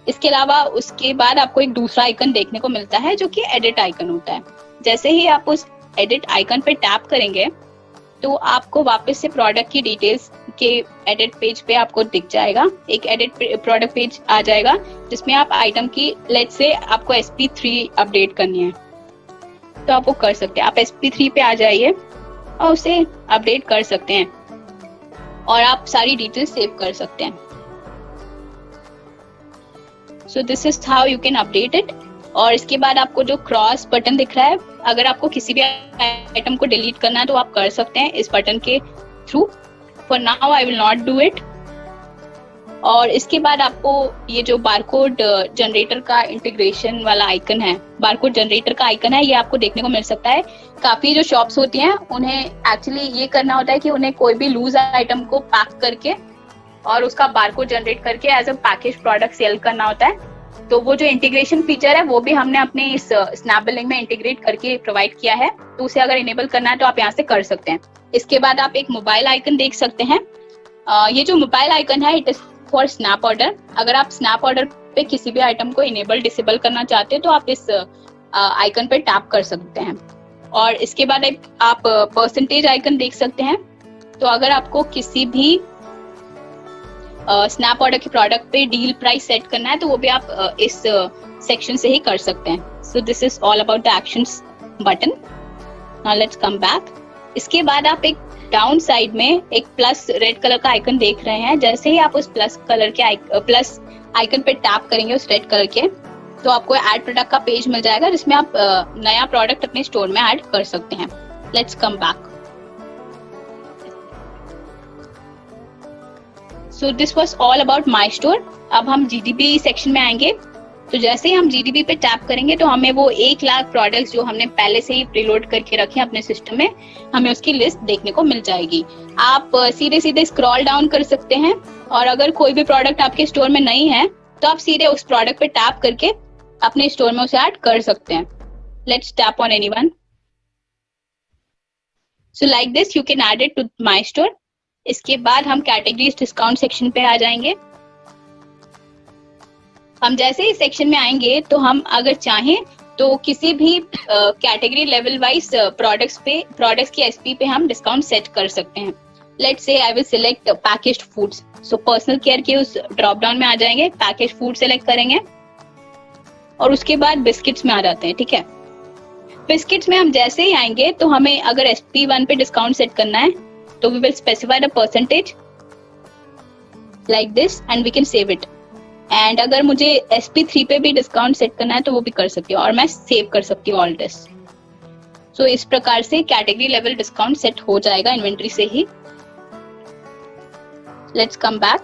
इसके अलावा उसके बाद आपको एक दूसरा आइकन देखने को मिलता है जो कि एडिट आइकन होता है। जैसे ही आप उस एडिट आइकन पे टैप करेंगे तो आपको वापस से प्रोडक्ट की डिटेल्स के एडिट पेज पे आपको दिख जाएगा, एक एडिट प्रोडक्ट पेज आ जाएगा जिसमें आप आइटम की लेट्स से आपको SP3 अपडेट करनी है तो आप वो कर सकते हैं। आप SP3 पे आ जाइए और उसे अपडेट कर सकते हैं और आप सारी डिटेल्स सेव कर सकते हैं। So this is how you can update it. और इसके बाद आपको जो क्रॉस बटन दिख रहा है, अगर आपको किसी भी आइटम को डिलीट करना है तो आप कर सकते हैं इस बटन के through. For now I will not do it. और इसके बाद आपको ये जो बारकोड जनरेटर का इंटीग्रेशन वाला आइकन है, बारकोड जनरेटर का आइकन है, ये आपको देखने को मिल सकता है। काफी जो शॉप्स होती हैं उन्हें एक्चुअली ये करना होता है कि उन्हें कोई भी लूज आइटम को पैक करके और उसका बारकोड जनरेट करके as a package product sell करना होता है। तो वो जो इंटीग्रेशन फीचर है वो भी हमने अपने इस स्नैप बिलिंग में इंटीग्रेट करके प्रोवाइड किया है, तो उसे अगर इनेबल करना है तो आप यहाँ से कर सकते हैं। इसके बाद आप एक मोबाइल आइकन देख सकते हैं। ये जो मोबाइल आइकन है it is for snap order. अगर आप स्नैप ऑर्डर पे किसी भी आइटम को इनेबल डिसेबल करना चाहते हैं तो आप इस आइकन पे टैप कर सकते हैं। और इसके बाद आप परसेंटेज आइकन देख सकते हैं। तो अगर आपको किसी भी स्नैप ऑर्डर के प्रोडक्ट पे डील प्राइस सेट करना है तो वो भी आप इस सेक्शन से ही कर सकते हैं. So this is all about the actions button. Now let's come back. इसके बाद आप एक डाउन साइड में एक प्लस रेड कलर का आइकन देख रहे हैं. जैसे ही आप उस प्लस आइकन पे टैप करेंगे उस रेड कलर के, तो आपको ऐड प्रोडक्ट का पेज मिल जाएगा जिसमें आप नया प्रोडक्ट अपने स्टोर में ऐड कर सकते हैं. Let's come back. So this was all about my store. अब हम जीडीपी सेक्शन में आएंगे. तो जैसे ही हम जीडीपी पे टैप करेंगे तो हमें वो 1 लाख प्रोडक्ट्स जो हमने पहले से ही प्रीलोड करके रखे हैं अपने सिस्टम में, हमें उसकी लिस्ट देखने को मिल जाएगी. आप सीधे सीधे स्क्रॉल डाउन कर सकते हैं और अगर कोई भी प्रोडक्ट आपके स्टोर में नहीं है तो आप सीधे उस प्रोडक्ट पे टैप करके अपने स्टोर में उसे ऐड कर सकते हैं. Let's tap on anyone. So like this you can add it to my store. इसके बाद हम कैटेगरीज डिस्काउंट सेक्शन पे आ जाएंगे. हम जैसे ही सेक्शन में आएंगे तो हम अगर चाहें तो किसी भी कैटेगरी लेवल वाइज प्रोडक्ट्स की एसपी पे हम डिस्काउंट सेट कर सकते हैं. Let's say I will select packaged foods. So personal care के उस ड्रॉप डाउन में आ जाएंगे, पैकेज्ड फूड सेलेक्ट करेंगे और उसके बाद बिस्किट्स में आ जाते हैं. ठीक है, बिस्किट्स में हम जैसे ही आएंगे तो हमें अगर SP1 पे डिस्काउंट सेट करना है तो we will specify the percentage like this and we can save it. And अगर मुझे SP3 पे भी डिस्काउंट सेट करना है तो वो भी कर सकती हूँ और मैं सेव कर सकती हूँ ऑल दिस. सो इस प्रकार से कैटेगरी लेवल डिस्काउंट सेट हो जाएगा इन्वेंट्री से ही. Let's come back.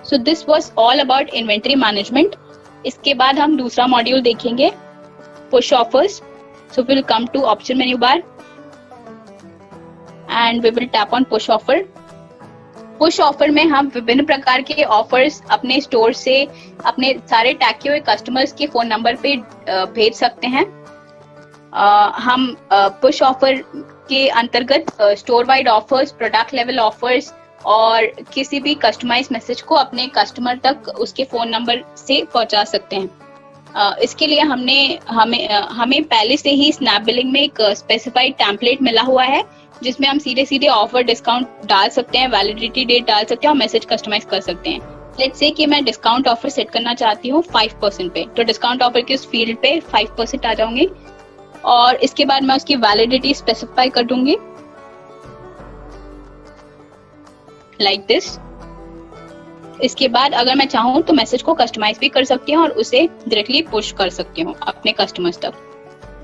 So this was all about inventory management. इसके बाद हम दूसरा मॉड्यूल देखेंगे, push offers. So will come to option menu bar and we will tap on push offer. Push offer में हम विभिन्न प्रकार के ऑफर्स अपने स्टोर से अपने सारे टैग किए हुए कस्टमर्स के फोन नंबर पे भेज सकते हैं. हम पुश ऑफर के अंतर्गत store wide offers, product level offers और किसी भी कस्टमाइज मैसेज को अपने कस्टमर तक उसके फोन नंबर से पहुंचा सकते हैं. इसके लिए हमें पहले से ही स्नैप बिलिंग में एक स्पेसिफाइड टेम्पलेट मिला हुआ है जिसमें हम सीधे सीधे ऑफर डिस्काउंट डाल सकते हैं, वैलिडिटी डेट डाल सकते हैं और मैसेज कस्टमाइज कर सकते हैं. लेट्स से कि मैं डिस्काउंट ऑफर सेट करना चाहती हूँ 5% पे, तो डिस्काउंट ऑफर के उस फील्ड पे 5% आ जाऊंगी और इसके बाद मैं उसकी वैलिडिटी स्पेसिफाई कर दूंगी लाइक दिस. इसके बाद अगर मैं चाहूँ तो मैसेज को कस्टमाइज भी कर सकती हूँ और उसे डायरेक्टली पुश कर सकती हूँ अपने कस्टमर्स तक.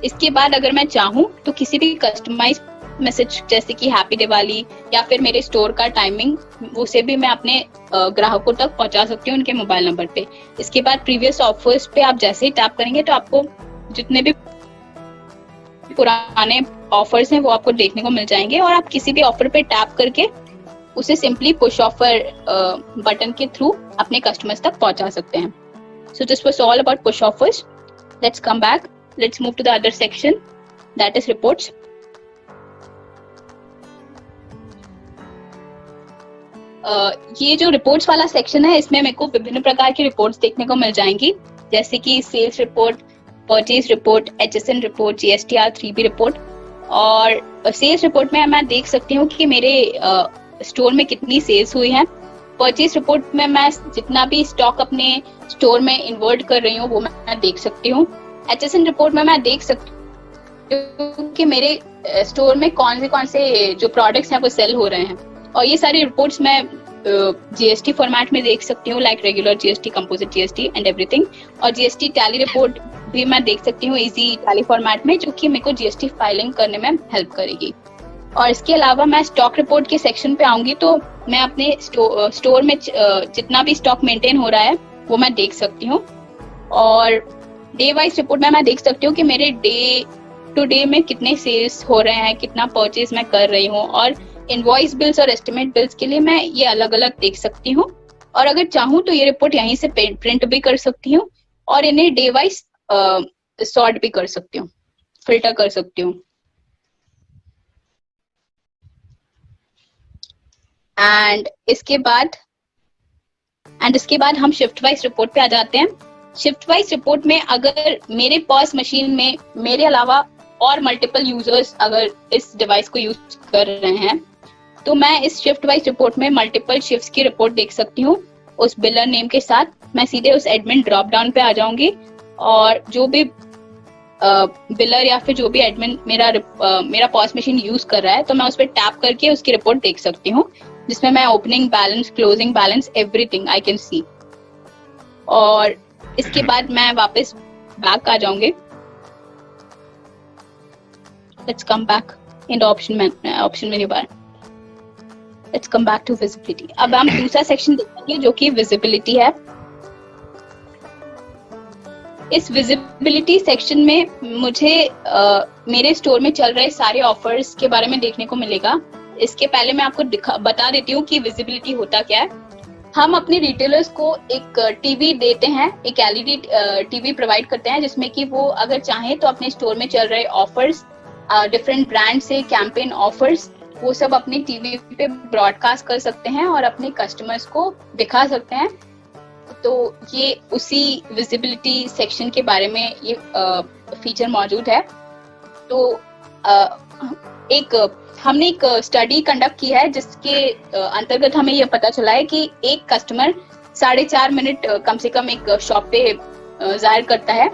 इसके बाद अगर मैं चाहूँ तो किसी भी कस्टमाइज मैसेज जैसे कि हैप्पी दिवाली या फिर मेरे स्टोर का टाइमिंग उसे भी मैं अपने ग्राहकों तक पहुंचा सकती हूँ उनके मोबाइल नंबर पे. इसके बाद प्रीवियस ऑफर्स पे आप जैसे ही टैप करेंगे तो आपको जितने भी पुराने ऑफर्स हैं वो आपको देखने को मिल जाएंगे और आप किसी भी ऑफर पे टैप करके उसे सिंपली पुश ऑफर बटन के थ्रू अपने कस्टमर्स तक पहुंचा सकते हैं. So this was all about push offers. Let's come back. Let's move to the other section that is reports. ये जो रिपोर्ट्स वाला सेक्शन है इसमें मेरे को विभिन्न प्रकार की रिपोर्ट्स देखने को मिल जाएंगी जैसे कि sales report, purchase report, HSN report, GSTR 3B report. और सेल्स रिपोर्ट में मैं देख सकती हूँ कि मेरे स्टोर में कितनी सेल्स हुई है. परचेज रिपोर्ट में मैं जितना भी स्टॉक अपने स्टोर में इन्वर्ट कर रही हूँ वो मैं देख सकती हूँ. HSN रिपोर्ट में मैं देख सकती हूँ कि मेरे स्टोर में कौन से जो प्रोडक्ट्स हैं वो सेल हो रहे हैं. और ये सारी रिपोर्ट्स मैं GST फॉर्मेट में देख सकती हूँ like regular GST, composite GST and everything. और GST टैली रिपोर्ट भी मैं देख सकती हूँ इजी टैली फॉर्मेट में जो कि मेरे को GST फाइलिंग करने में हेल्प करेगी. और इसके अलावा मैं स्टॉक रिपोर्ट के सेक्शन पे आऊंगी तो मैं अपने स्टोर में जितना भी स्टॉक मेंटेन हो रहा है वो मैं देख सकती हूँ. और डे वाइज रिपोर्ट में मैं देख सकती हूँ कि मेरे डे टू डे में कितने सेल्स हो रहे हैं, कितना परचेज मैं कर रही हूँ. और इनवॉइस बिल्स और एस्टिमेट बिल्स के लिए मैं ये अलग अलग देख सकती हूँ. और अगर चाहूँ तो ये रिपोर्ट यहीं से प्रिंट भी कर सकती हूँ और इन्हें डे वाइज सॉर्ट भी कर सकती हूँ, फिल्टर कर सकती हूँ. एंड इसके बाद हम शिफ्ट वाइज रिपोर्ट पे आ जाते हैं. शिफ्ट वाइज रिपोर्ट में अगर मेरे पास मशीन में मेरे अलावा और मल्टीपल यूजर्स अगर इस डिवाइस को यूज कर रहे हैं तो मैं इस शिफ्ट वाइज रिपोर्ट में मल्टीपल शिफ्ट्स की रिपोर्ट देख सकती हूँ उस बिलर नेम के साथ। मैं सीधे उस एडमिन ड्रॉप डाउन पे आ जाऊंगी और जो भी बिलर या फिर जो भी एडमिन मेरा पॉस मशीन यूज कर रहा है, तो मैं उस पर टैप करके उसकी रिपोर्ट देख सकती हूँ, जिसमें मैं opening balance, closing balance, everything I can see. और इसके बाद मैं वापस बैक आ जाऊंगी। Let's come back in the option menu bar. Let's come back to visibility. अब हम दूसरा सेक्शन देखेंगे जो कि विजिबिलिटी है। इस विजिबिलिटी सेक्शन में मुझे मेरे स्टोर में चल रहे सारे ऑफर्स के बारे में देखने को मिलेगा। इसके पहले मैं आपको बता देती हूँ कि विजिबिलिटी होता क्या है। हम अपने रिटेलर्स को एक टीवी देते हैं, एक एलईडी टीवी प्रोवाइड करते हैं, जिसमें कि वो अगर चाहें तो अपने स्टोर में चल रहे ऑफर्स, डिफरेंट ब्रांड से कैंपेन ऑफर्स, वो सब अपने टीवी पे ब्रॉडकास्ट कर सकते हैं और अपने कस्टमर्स को दिखा सकते हैं। तो ये उसी विजिबिलिटी सेक्शन के बारे में ये फीचर मौजूद है। तो हमने एक स्टडी कंडक्ट की है जिसके अंतर्गत हमें ये पता चला है कि एक कस्टमर 4.5 मिनट कम से कम एक शॉप पे जाहिर करता है,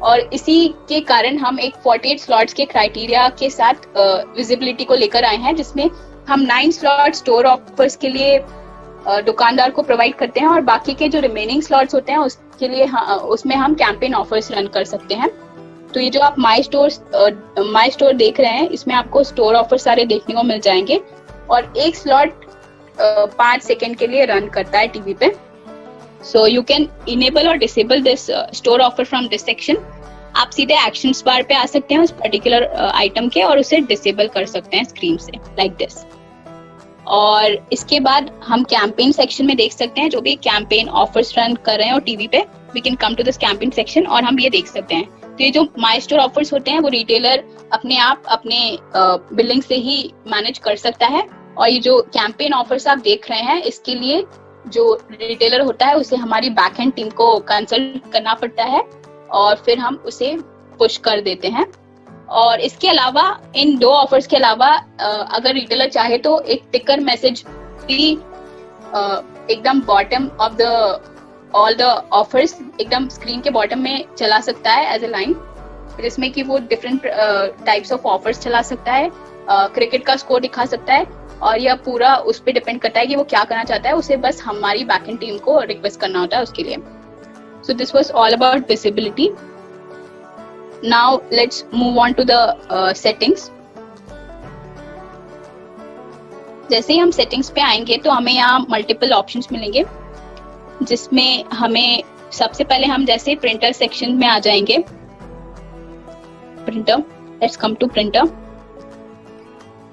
और इसी के कारण हम एक 48 स्लॉट्स के क्राइटेरिया के साथ विजिबिलिटी को लेकर आए हैं, जिसमें हम 9 स्लॉट स्टोर ऑफर्स के लिए दुकानदार को प्रोवाइड करते हैं और बाकी के जो रिमेनिंग स्लॉट्स होते हैं उसके लिए उसमें हम कैंपेन ऑफर्स रन कर सकते हैं। तो ये जो आप माई स्टोर देख रहे हैं, इसमें आपको स्टोर ऑफर सारे देखने को मिल जाएंगे और एक स्लॉट 5 सेकेंड के लिए रन करता है टीवी पे। सो यू कैन इनेबल और disable this store offer from this section. आप सीधे एक्शंस बार पे आ सकते हैं उस पर्टिकुलर आइटम के और उसे डिसेबल कर सकते हैं स्क्रीन से, लाइक दिस। और इसके बाद हम कैंपेन सेक्शन में देख सकते हैं जो भी कैंपेन ऑफर्स रन कर रहे हैं और टीवी पे, we can come to this campaign section और हम ये देख सकते हैं। तो ये जो माई स्टोर ऑफर्स होते हैं वो रिटेलर अपने आप अपने बिलिंग से ही मैनेज कर सकता है, और ये जो कैंपेन ऑफर्स आप देख रहे हैं इसके लिए जो रिटेलर होता है उसे हमारी बैक एंड टीम को कंसल्ट करना पड़ता है और फिर हम उसे पुश कर देते हैं। और इसके अलावा इन 2 ऑफर्स के अलावा अगर रिटेलर चाहे तो एक टिकर मैसेज भी एकदम bottom of the all the offers एकदम स्क्रीन के बॉटम में चला सकता है एज ए लाइन, जिसमें कि वो डिफरेंट टाइप्स ऑफ ऑफर्स चला सकता है, क्रिकेट का स्कोर दिखा सकता है, और यह पूरा उस पर डिपेंड करता है कि वो क्या करना चाहता है। उसे बस हमारी बैकएंड टीम को रिक्वेस्ट करना होता है उसके लिए। सो this was all about visibility. Now let's move on to the settings. जैसे ही हम सेटिंग्स पे आएंगे तो हमें यहाँ मल्टीपल ऑप्शंस मिलेंगे, जिसमें हमें सबसे पहले हम जैसे प्रिंटर सेक्शन में आ जाएंगे। Printer, let's come to printer.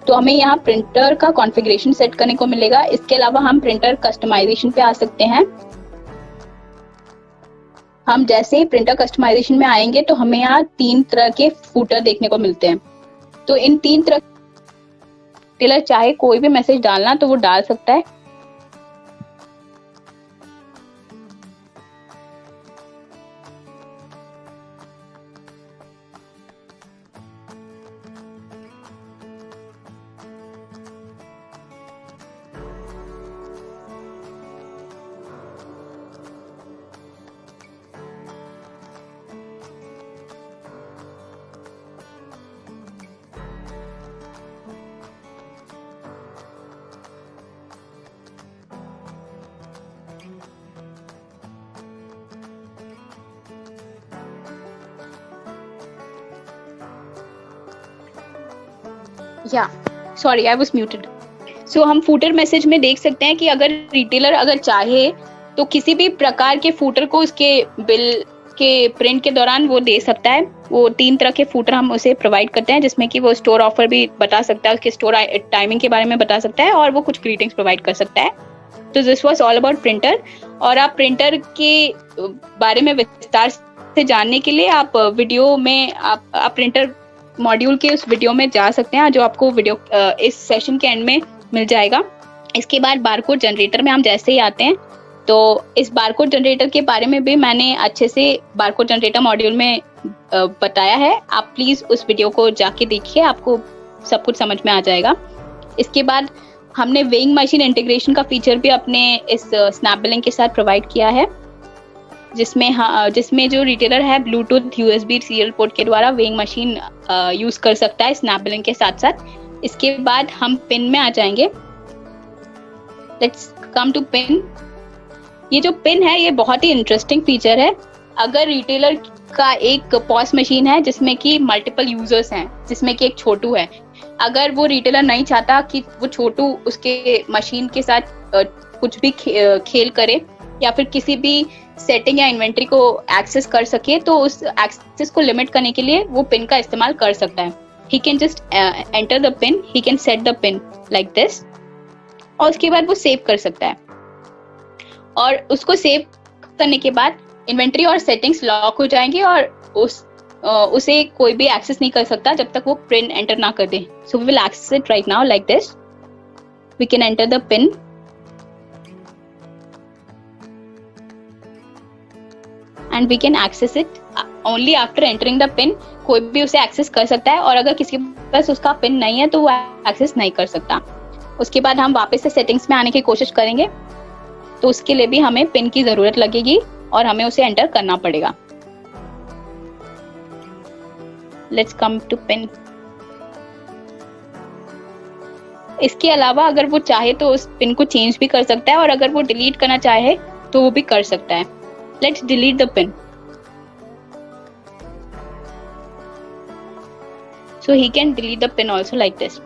तो हमें यहाँ प्रिंटर का कॉन्फ़िगरेशन सेट करने को मिलेगा। इसके अलावा हम प्रिंटर कस्टमाइजेशन पे आ सकते हैं। हम जैसे ही प्रिंटर कस्टमाइजेशन में आएंगे तो हमें यहाँ 3 तरह के फूटर देखने को मिलते हैं। तो इन 3 तरह टेलर चाहे कोई भी मैसेज डालना तो वो डाल सकता है। Sorry I was muted. So हम फूटर मैसेज में देख सकते हैं कि अगर रिटेलर अगर चाहे तो किसी भी प्रकार के फूटर को उसके बिल के प्रिंट के दौरान वो दे सकता है। वो 3 तरह के फूटर हम उसे प्रोवाइड करते हैं, जिसमें कि वो स्टोर ऑफर भी बता सकता है, उसके स्टोर टाइमिंग के बारे में बता सकता है और वो कुछ ग्रीटिंग्स प्रोवाइड कर सकता है। तो this was all about printer. और आप प्रिंटर के बारे में विस्तार से जानने के लिए आप वीडियो में आप प्रिंटर मॉड्यूल के उस वीडियो में जा सकते हैं, जो आपको वीडियो इस सेशन के एंड में मिल जाएगा। इसके बाद बारकोड जनरेटर में हम जैसे ही आते हैं तो इस बारकोड जनरेटर के बारे में भी मैंने अच्छे से बारकोड जनरेटर मॉड्यूल में बताया है। आप प्लीज उस वीडियो को जाके देखिए, आपको सब कुछ समझ में आ जाएगा। इसके बाद हमने वेइंग मशीन इंटीग्रेशन का फीचर भी अपने इस स्नैप बिलिंग के साथ प्रोवाइड किया है, जिसमें जो रिटेलर है ब्लूटूथ यूएसबी सीरियल पोर्ट के द्वारा वेइंग मशीन यूज कर सकता है स्नैप बिलिंग के साथ साथ। इसके बाद हम पिन में आ जाएंगे। Let's come to pin. ये जो पिन है ये बहुत ही इंटरेस्टिंग फीचर है। अगर रिटेलर का एक पॉस मशीन है जिसमें कि मल्टीपल यूजर्स हैं, जिसमें कि एक छोटू है, अगर वो रिटेलर नहीं चाहता कि वो छोटू उसके मशीन के साथ कुछ भी खेल करे या फिर किसी भी सेटिंग या इन्वेंट्री को एक्सेस कर सके, तो उस एक्सेस को लिमिट करने के लिए वो पिन का इस्तेमाल कर सकता है। He can just enter the pin, he can set the pin like this, और उसके बाद वो सेव कर सकता है। और उसको सेव करने के बाद इन्वेंट्री और सेटिंग्स लॉक हो जाएंगे और उसे कोई भी एक्सेस नहीं कर सकता जब तक वो पिन एंटर ना कर दे। So we will access it right now like this. We can enter the pin and we can access it only after entering the pin। कोई भी उसे एक्सेस कर सकता है और अगर किसी के पास उसका पिन नहीं है तो वो एक्सेस नहीं कर सकता। उसके बाद हम वापस से सेटिंग्स में आने की कोशिश करेंगे, तो उसके लिए भी हमें पिन की जरूरत लगेगी और हमें उसे एंटर करना पड़ेगा। Let's come to pin. इसके अलावा अगर वो चाहे तो उस पिन को चेंज भी कर सकता है और अगर वो डिलीट करना चाहे तो वो भी कर सकता है। Let's delete the pin. So he can delete the pin also like this.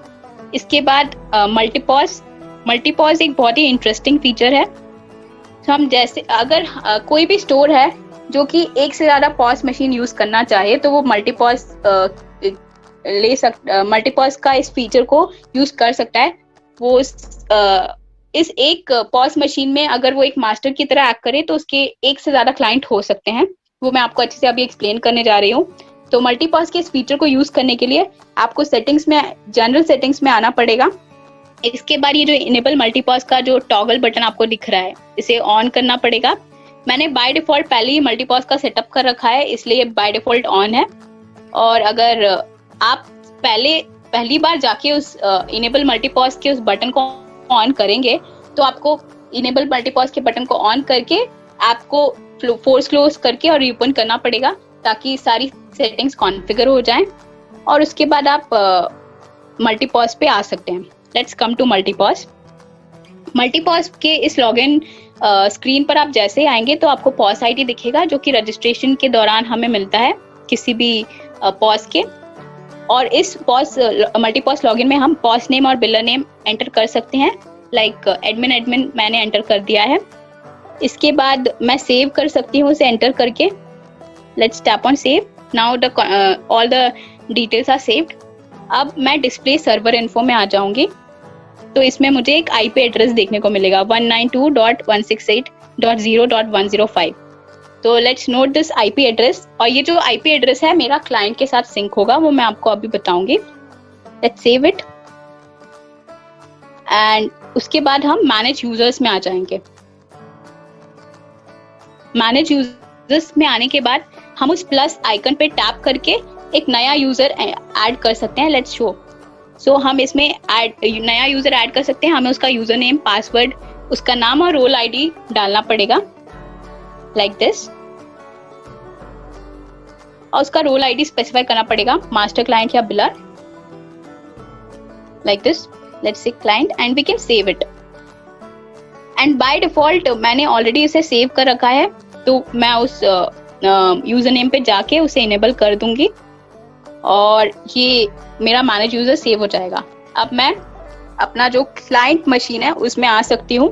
इसके बाद मल्टीपॉज एक बहुत ही इंटरेस्टिंग फीचर है। तो हम जैसे अगर कोई भी स्टोर है जो कि एक से ज्यादा पॉज मशीन यूज करना चाहे तो वो मल्टीपॉज का इस फीचर को यूज कर सकता है। वो इस एक पॉज मशीन में अगर वो एक मास्टर की तरह एक्ट करे तो उसके एक से ज्यादा क्लाइंट हो सकते हैं। वो मैं आपको अच्छे से अभी एक्सप्लेन करने जा रही हूँ। तो मल्टीपॉज के इस फीचर को यूज करने के लिए आपको जनरल सेटिंग्स में आना पड़ेगा। इसके बाद ये जो इनेबल मल्टीपॉज का जो टॉगल बटन आपको दिख रहा है, इसे ऑन करना पड़ेगा। मैंने बाय डिफॉल्ट पहले ही मल्टीपॉज का सेटअप कर रखा है, इसलिए बाय डिफॉल्ट ऑन है। और अगर आप पहली बार जाके उस इनेबल मल्टीपॉज के उस बटन को ऑन करेंगे तो आपको इनेबल मल्टीपॉज के बटन को ऑन करके आपको फोर्स क्लोज करके और रीओपन करना पड़ेगा ताकि सारी सेटिंग्स कॉन्फ़िगर हो जाएं और उसके बाद आप मल्टीपॉज पे आ सकते हैं। Let's come to मल्टीपॉज। मल्टीपॉज के इस लॉगिन स्क्रीन पर आप जैसे आएंगे तो आपको पॉज आईडी दिखेगा जो कि रजिस्ट्रेशन के दौरान हमें मिलता है किसी भी पॉज के। और इस मल्टीपॉज लॉगिन में हम पॉज नेम और बिलर नेम एंटर कर सकते हैं। लाइक एडमिन मैंने एंटर कर दिया है। इसके बाद मैं सेव कर सकती हूँ उसे एंटर करके। Let's tap on save. Now all the details are saved. अब मैं डिस्प्ले सर्वर इन्फो में आ जाऊंगी तो इसमें मुझे एक आईपी एड्रेस देखने को मिलेगा 192.168.0.105। तो let's note this IP address. और ये जो आईपी एड्रेस है मेरा क्लाइंट के साथ सिंक होगा, वो मैं आपको अभी बताऊंगी। लेट्स सेव इट एंड उसके बाद हम मैनेज यूजर्स में आ जाएंगे। मैनेज यूजर्स में आने के बाद हम उस प्लस आइकन पे टैप करके एक नया यूजर ऐड कर सकते हैं। Let's show. सो हम इसमें नया यूजर ऐड कर सकते हैं। हमें उसका यूजर नेम, पासवर्ड, उसका नाम और रोल आईडी डालना पड़ेगा लाइक दिस। और उसका रोल आईडी स्पेसिफाई करना पड़ेगा, मास्टर, क्लाइंट या biller, like this. Let's say client and we can save it. And by default मैंने ऑलरेडी इसे सेव कर रखा है तो मैं उस यूजर नेम पे जाके उसे इनेबल कर दूंगी और ये मेरा मैनेज यूजर सेव हो जाएगा। अब मैं अपना जो क्लाइंट मशीन है उसमें आ सकती हूँ।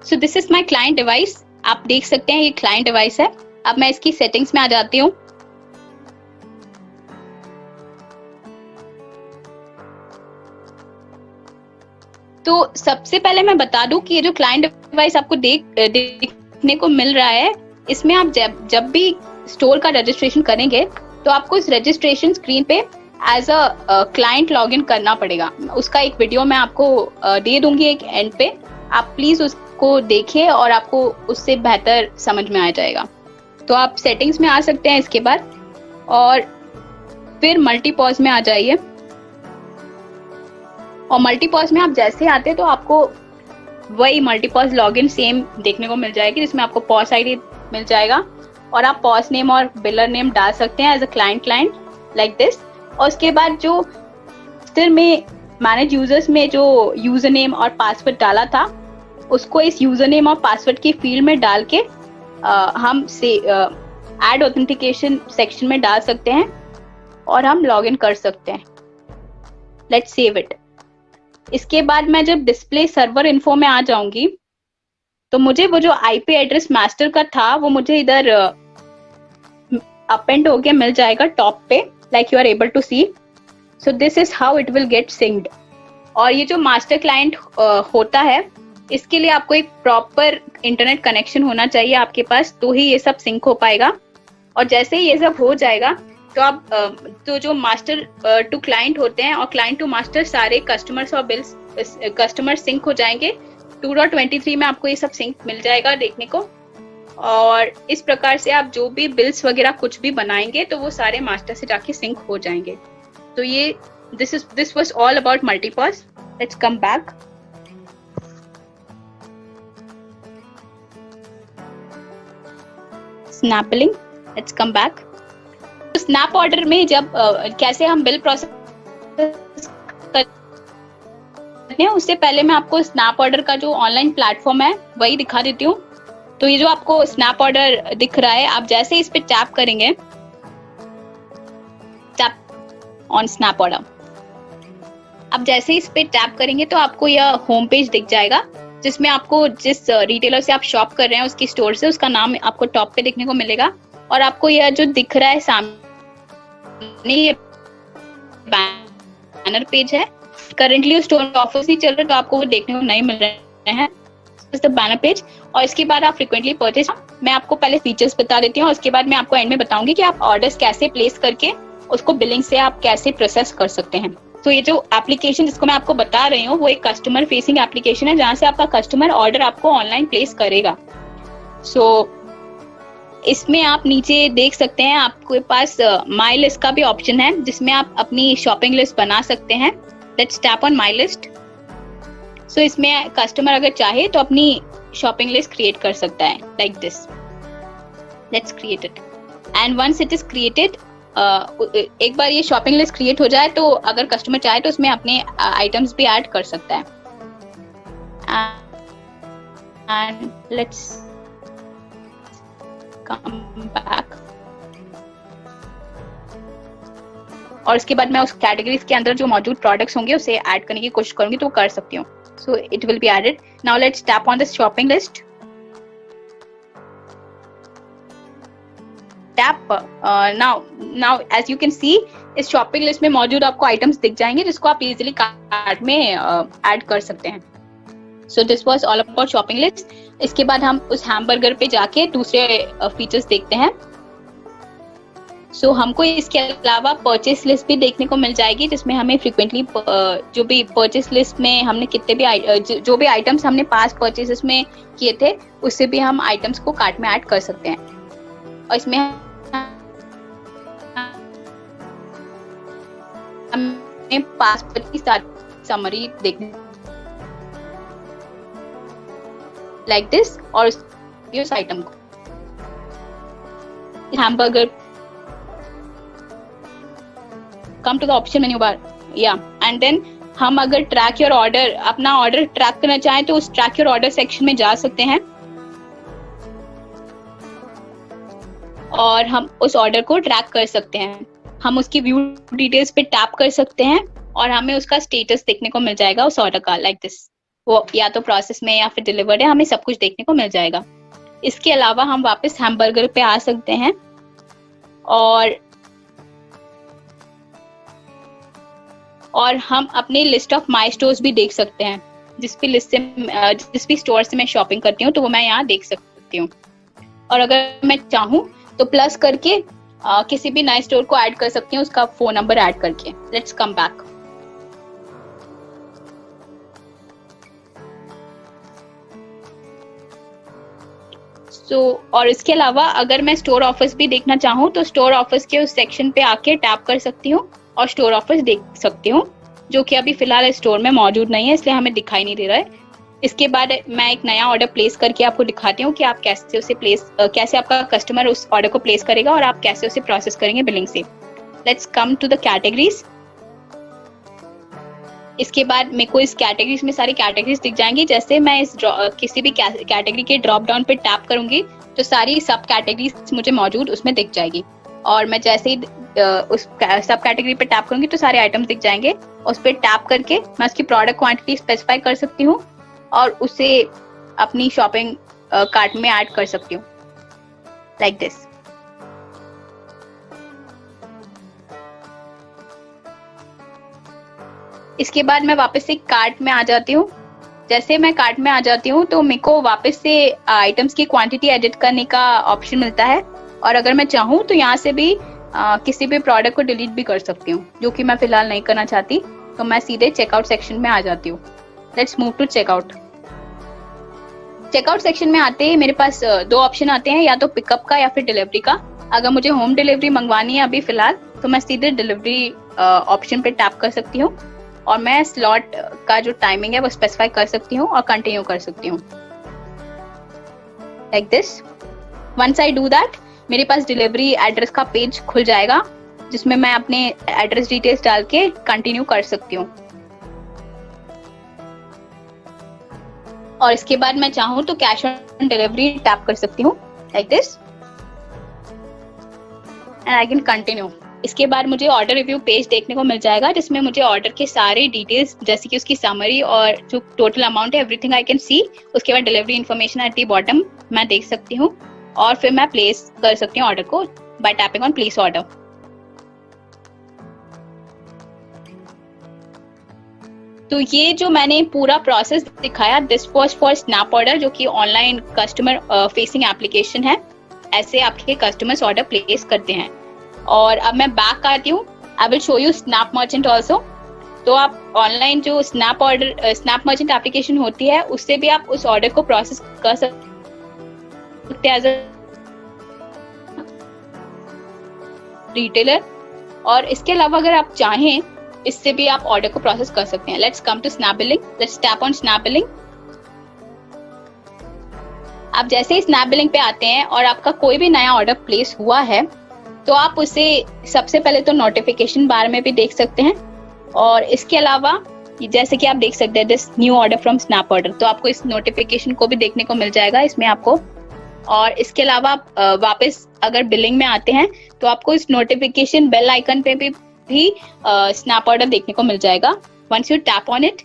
सो this is my client device. आप देख सकते हैं ये क्लाइंट डिवाइस है। अब मैं इसकी सेटिंग्स में आ जाती हूँ। तो सबसे पहले मैं बता दूं कि ये जो क्लाइंट डिवाइस आपको देखने को मिल रहा है, इसमें आप जब भी स्टोर का रजिस्ट्रेशन करेंगे तो आपको इस रजिस्ट्रेशन स्क्रीन पे एज अ क्लाइंट लॉगिन करना पड़ेगा। उसका एक वीडियो मैं आपको दे दूंगी एक एंड पे, आप प्लीज उसको देखिए और आपको उससे बेहतर समझ में आ जाएगा। तो आप सेटिंग्स में आ सकते हैं इसके बाद, और फिर मल्टीपॉज में आ जाइए। और मल्टीपॉज में आप जैसे आते हैं तो आपको वही मल्टीपॉज लॉगिन सेम देखने को मिल जाएगी, जिसमें आपको पॉज आईडी मिल जाएगा और आप पॉज नेम और बिलर नेम डाल सकते हैं as a client like this. और उसके बाद जो फिर में मैनेज यूजर्स में जो यूजर नेम और पासवर्ड डाला था, उसको इस यूजर नेम और पासवर्ड की फील्ड में डाल के हम से ऐड ऑथेंटिकेशन सेक्शन में डाल सकते हैं और हम लॉग इन कर सकते हैं। Let's save it. इसके बाद मैं जब डिस्प्ले सर्वर इन्फो में आ जाऊंगी तो मुझे वो जो आईपी एड्रेस मास्टर का था वो मुझे इधर अपेंड होके मिल जाएगा टॉप पे, like you are able to see. So this is how it will get synced. और ये जो मास्टर क्लाइंट होता है, इसके लिए आपको एक प्रॉपर इंटरनेट कनेक्शन होना चाहिए आपके पास, तो ही ये सब सिंक हो पाएगा। और जैसे ही ये सब हो जाएगा तो आप तो जो मास्टर टू क्लाइंट होते हैं और क्लाइंट टू मास्टर सारे कस्टमर्स और बिल्स कस्टमर सिंक हो जाएंगे। 2.23 में आपको ये सब सिंक मिल जाएगा देखने को। और इस प्रकार से आप जो भी बिल्स वगैरह कुछ भी बनाएंगे तो वो सारे मास्टर से जाके सिंक हो जाएंगे। तो ये this was all about multipause. Let's come back. Snap billing, let's come back. Snap order में जब कैसे हम बिल प्रोसेस करते हैं, उससे पहले मैं आपको स्नैप ऑर्डर का जो ऑनलाइन प्लेटफॉर्म है वही दिखा देती हूँ। तो ये जो आपको स्नैप ऑर्डर दिख रहा है, आप जैसे इस पे टैप करेंगे, टैप ऑन स्नैप ऑर्डर, आप जैसे इस पे टैप करेंगे तो आपको यह होम पेज दिख जाएगा, जिसमें आपको जिस रिटेलर से आप शॉप कर रहे हैं उसकी स्टोर से उसका नाम आपको टॉप पे देखने को मिलेगा। और आपको यह जो दिख रहा है सामने, ये बैनर पेज है। करंटली स्टोर में ऑफर्स नहीं चल रहे तो आपको वो देखने को नहीं मिल रहे हैं, बैनर पेज। और इसके बाद आप फ्रीक्वेंटली परचेज, मैं आपको पहले फीचर्स बता देती हूँ, उसके बाद मैं आपको एंड में बताऊंगी कि आप ऑर्डर्स कैसे प्लेस करके उसको बिलिंग से आप कैसे प्रोसेस कर सकते हैं। तो ये जो एप्लीकेशन जिसको मैं आपको बता रही हूँ वो एक कस्टमर फेसिंग एप्लीकेशन है, जहाँ से आपका कस्टमर ऑर्डर आपको ऑनलाइन प्लेस करेगा। सो इसमें आप नीचे देख सकते हैं, आपके पास माई लिस्ट का भी ऑप्शन है, जिसमें आप अपनी शॉपिंग लिस्ट बना सकते हैं। Let's tap on my list. So इसमें कस्टमर अगर चाहे तो अपनी शॉपिंग लिस्ट क्रिएट कर सकता है like this. Let's create it and once it is created, एक बार ये शॉपिंग लिस्ट क्रिएट हो जाए तो अगर कस्टमर चाहे तो उसमें अपने आइटम्स भी ऐड कर सकता है। And let's come back. और इसके बाद मैं उस कैटेगरीज के अंदर जो मौजूद प्रोडक्ट्स होंगे उसे ऐड करने की कोशिश करूंगी तो कर सकती हूँ। So it will be added. Now let's tap on the shopping list. Tap now as you can see इस शॉपिंग लिस्ट में मौजूद आपको आइटम्स दिख जाएंगे जिसको आप इजीली कार्ट में ऐड कर सकते हैं। So this was all about shopping list. इसके बाद हम उस हैमबर्गर पे जाके दूसरे फीचर्स देखते हैं। सो हमको इसके अलावा परचेस लिस्ट भी देखने को मिल जाएगी, जिसमें हमें फ्रीक्वेंटली जो भी परचेस लिस्ट में हमने कितने भी जो भी आइटम्स हमने पास परचेसेस में किए थे उससे भी हम आइटम्स को कार्ट में ऐड कर सकते हैं। और इसमें हमें पास परचेस की समरी देखने लाइक दिस। और उस आइटम को hamburger, come to the option menu bar, yeah, and then हम अगर ट्रैक योर ऑर्डर, अपना ऑर्डर ट्रैक करना चाहें तो उस ट्रैक योर ऑर्डर सेक्शन में जा सकते हैं और हम उस ऑर्डर को ट्रैक कर सकते हैं। हम उसकी व्यू डिटेल्स पे टैप कर सकते हैं और हमें उसका स्टेटस देखने को मिल जाएगा उस ऑर्डर का लाइक दिस। वो या तो प्रोसेस में या फिर डिलीवर्ड है, हमें सब कुछ देखने को मिल जाएगा। इसके अलावा हम वापस हैमबर्गर पे आ सकते हैं और हम अपनी लिस्ट ऑफ माई स्टोर्स भी देख सकते हैं। जिस भी स्टोर से मैं शॉपिंग करती हूँ तो वो मैं यहाँ देख सकती हूँ। और अगर मैं चाहूँ तो प्लस करके किसी भी नए स्टोर को ऐड कर सकती हूँ, उसका फोन नंबर ऐड करके। Let's come back. और इसके अलावा अगर मैं स्टोर ऑफर्स भी देखना चाहूँ तो स्टोर ऑफर्स के उस सेक्शन पे आके टैप कर सकती हूँ और स्टोर ऑफर्स देख सकती हूँ, जो कि अभी फिलहाल स्टोर में मौजूद नहीं है, इसलिए हमें दिखाई नहीं दे रहा है। इसके बाद मैं एक नया ऑर्डर प्लेस करके आपको दिखाती हूँ कि आप कैसे आपका कस्टमर उस ऑर्डर को प्लेस करेगा और आप कैसे उसे प्रोसेस करेंगे बिलिंग से। Let's come to the categories. इसके बाद मेरे को इस कैटेगरीज में सारी कैटेगरीज दिख जाएंगी। जैसे मैं इस किसी भी कैटेगरी के ड्रॉप डाउन पे टैप करूंगी तो सारी सब कैटेगरीज मुझे मौजूद उसमें दिख जाएगी, और मैं जैसे ही उस सब कैटेगरी पे टैप करूंगी तो सारे आइटम्स दिख जाएंगे। उस पर टैप करके मैं उसकी प्रोडक्ट क्वांटिटी स्पेसिफाई कर सकती हूँ और उसे अपनी शॉपिंग कार्ट में ऐड कर सकती हूँ, लाइक दिस। इसके बाद मैं वापस से कार्ट में आ जाती हूँ। जैसे मैं कार्ट में आ जाती हूँ तो मेरे को वापस से आइटम्स की क्वांटिटी एडिट करने का ऑप्शन मिलता है, और अगर मैं चाहूँ तो यहाँ से भी किसी भी प्रोडक्ट को डिलीट भी कर सकती हूँ, जो कि मैं फिलहाल नहीं करना चाहती। तो मैं सीधे चेकआउट सेक्शन में आ जाती हूँ। Let's move to checkout. Checkout section में आते ही मेरे पास दो ऑप्शन आते हैं, या तो पिकअप का या फिर डिलीवरी का। अगर मुझे होम डिलीवरी मंगवानी है अभी फिलहाल तो मैं सीधे डिलीवरी ऑप्शन पे टैप कर सकती हूँ, और मैं स्लॉट का जो टाइमिंग है वो स्पेसिफाई कर सकती हूँ और कंटिन्यू कर सकती हूँ, like this. Once I do that, मेरे पास डिलीवरी एड्रेस का पेज खुल जाएगा, जिसमें मैं अपने एड्रेस डिटेल्स डाल के कंटिन्यू कर सकती हूँ। और इसके बाद मैं चाहूँ तो कैश ऑन डिलीवरी टैप कर सकती हूँ, like this, and I can continue. इसके बाद मुझे ऑर्डर रिव्यू पेज देखने को मिल जाएगा, जिसमें मुझे ऑर्डर के सारे डिटेल्स जैसे कि उसकी समरी और जो टोटल अमाउंट है एवरीथिंग आई कैन सी। उसके बाद delivery information at the bottom मैं देख सकती हूँ, और फिर मैं प्लेस कर सकती हूँ ऑर्डर को bye tapping on place order. तो ये जो मैंने पूरा प्रोसेस दिखाया, this was for snap order, जो कि ऑनलाइन कस्टमर फेसिंग एप्लीकेशन है। ऐसे आपके कस्टमर्स ऑर्डर प्लेस करते हैं। और अब मैं बैक आती हूँ। I will show you snap merchant also. तो आप ऑनलाइन जो स्नैप मर्चेंट एप्लीकेशन होती है, उससे भी आप उस ऑर्डर को प्रोसेस कर सकते हैं एज अ रिटेलर। और इसके अलावा अगर आप चाहें, इससे भी आप ऑर्डर को प्रोसेस कर सकते हैं। Let's come to snap billing. Let's tap on snap billing. आप जैसे ही स्नैप बिलिंग पे आते हैं और आपका कोई भी नया ऑर्डर प्लेस हुआ है, तो आप उसे सबसे पहले तो नोटिफिकेशन बार में भी देख सकते हैं, और इसके अलावा जैसे कि आप देख सकते हैं this new order from snap order, तो आपको इस नोटिफिकेशन को भी देखने को मिल जाएगा इसमें आपको। और इसके अलावा आप वापस अगर बिलिंग में आते हैं तो आपको इस नोटिफिकेशन बेल आइकन पे भी स्नैप ऑर्डर देखने को मिल जाएगा। Once you tap on it,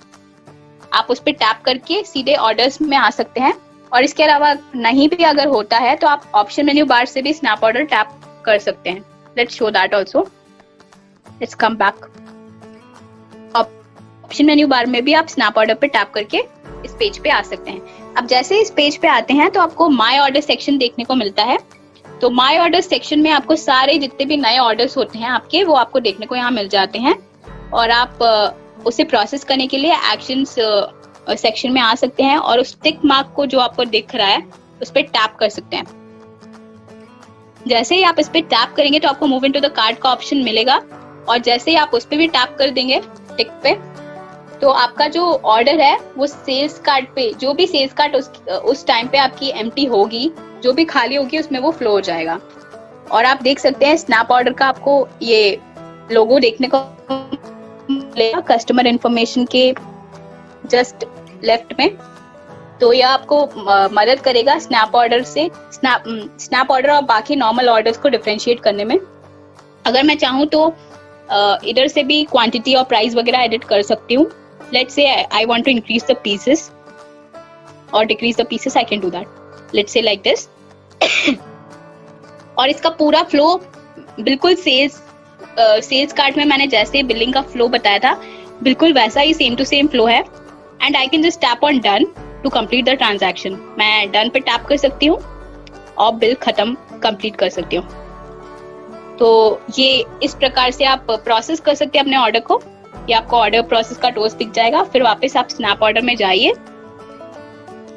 आप उस पर टैप करके सीधे ऑर्डर्स में आ सकते हैं। और इसके अलावा नहीं भी अगर होता है तो आप ऑप्शन मेन्यू बार से भी स्नैप ऑर्डर टैप कर सकते हैं। Let's show that also. Let's come back. Option menu बार में भी आप स्नैप ऑर्डर पे टैप करके इस पेज पे आ सकते हैं। अब जैसे इस पेज पे आते हैं तो आपको माय ऑर्डर सेक्शन देखने को मिलता है। तो माय ऑर्डर सेक्शन में आपको सारे जितने भी नए ऑर्डर्स होते हैं आपके, वो आपको देखने को यहाँ मिल जाते हैं, और आप उसे प्रोसेस करने के लिए एक्शंस सेक्शन में आ सकते हैं, और उस टिक मार्क को जो आपको दिख रहा है उस पर टैप कर सकते हैं। जैसे ही आप इस पे टैप करेंगे तो आपको मूव इनटू द कार्ट का ऑप्शन मिलेगा, और जैसे ही आप उस पे भी टैप कर देंगे टिक पे, तो आपका जो ऑर्डर है वो सेल्स कार्ट पे, जो भी सेल्स कार्ट उस टाइम पे आपकी एम्प्टी होगी, जो भी खाली होगी, उसमें वो फ्लो हो जाएगा। और आप देख सकते हैं स्नैप ऑर्डर का आपको ये लोगो देखने को मिलेगा कस्टमर इंफॉर्मेशन के जस्ट लेफ्ट में। तो यह आपको मदद करेगा स्नैप ऑर्डर से स्नैप ऑर्डर और बाकी नॉर्मल ऑर्डर्स को डिफरेंशिएट करने में। अगर मैं चाहूँ तो इधर से भी क्वांटिटी और प्राइस वगैरह एडिट कर सकती हूँ। Let's say I want to increase the pieces और decrease the pieces, I can do that. Let's say like this. और इसका पूरा फ्लो बिल्कुल सेल्स कार्ट में मैंने जैसे बिलिंग का फ्लो बताया था, बिल्कुल वैसा ही सेम टू सेम फ्लो है। And I can just tap on done to complete the transaction. मैं डन पे टैप कर सकती हूँ और बिल खत्म कंप्लीट कर सकती हूँ। तो ये इस प्रकार से आप प्रोसेस कर सकते हैं अपने ऑर्डर को। ये आपको ऑर्डर प्रोसेस का टोस्ट दिख जाएगा। फिर वापस आप स्नैप ऑर्डर में जाइए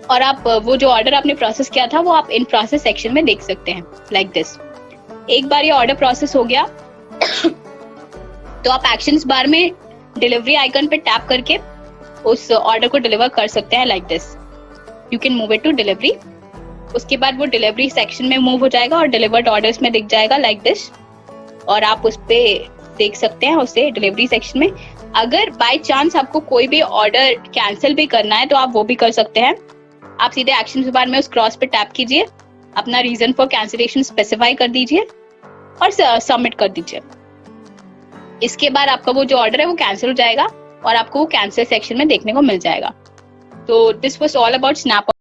और आप वो जो ऑर्डर आपने प्रोसेस किया था वो आप इन प्रोसेस सेक्शन में देख सकते हैं लाइक दिस। एक बार ये ऑर्डर प्रोसेस हो गया तो आप एक्शंस बार में डिलीवरी आइकन पे टैप करके उस ऑर्डर को डिलीवर कर सकते हैं like this. You can move it to delivery. उसके बाद वो डिलीवरी सेक्शन में मूव हो जाएगा और डिलीवर्ड ऑर्डर्स में दिख जाएगा लाइक दिस, और आप उस पे देख सकते हैं उसे डिलीवरी सेक्शन में। अगर बाय चांस आपको कोई भी ऑर्डर कैंसिल भी करना है तो आप वो भी कर सकते हैं। आप सीधे एक्शन बार में उस क्रॉस पे टैप कीजिए, अपना रीजन फॉर कैंसिलेशन स्पेसिफाई कर दीजिए और सबमिट कर दीजिए। इसके बाद आपका वो जो ऑर्डर है वो कैंसिल हो जाएगा और आपको वो कैंसिल सेक्शन में देखने को मिल जाएगा। तो this was all about snap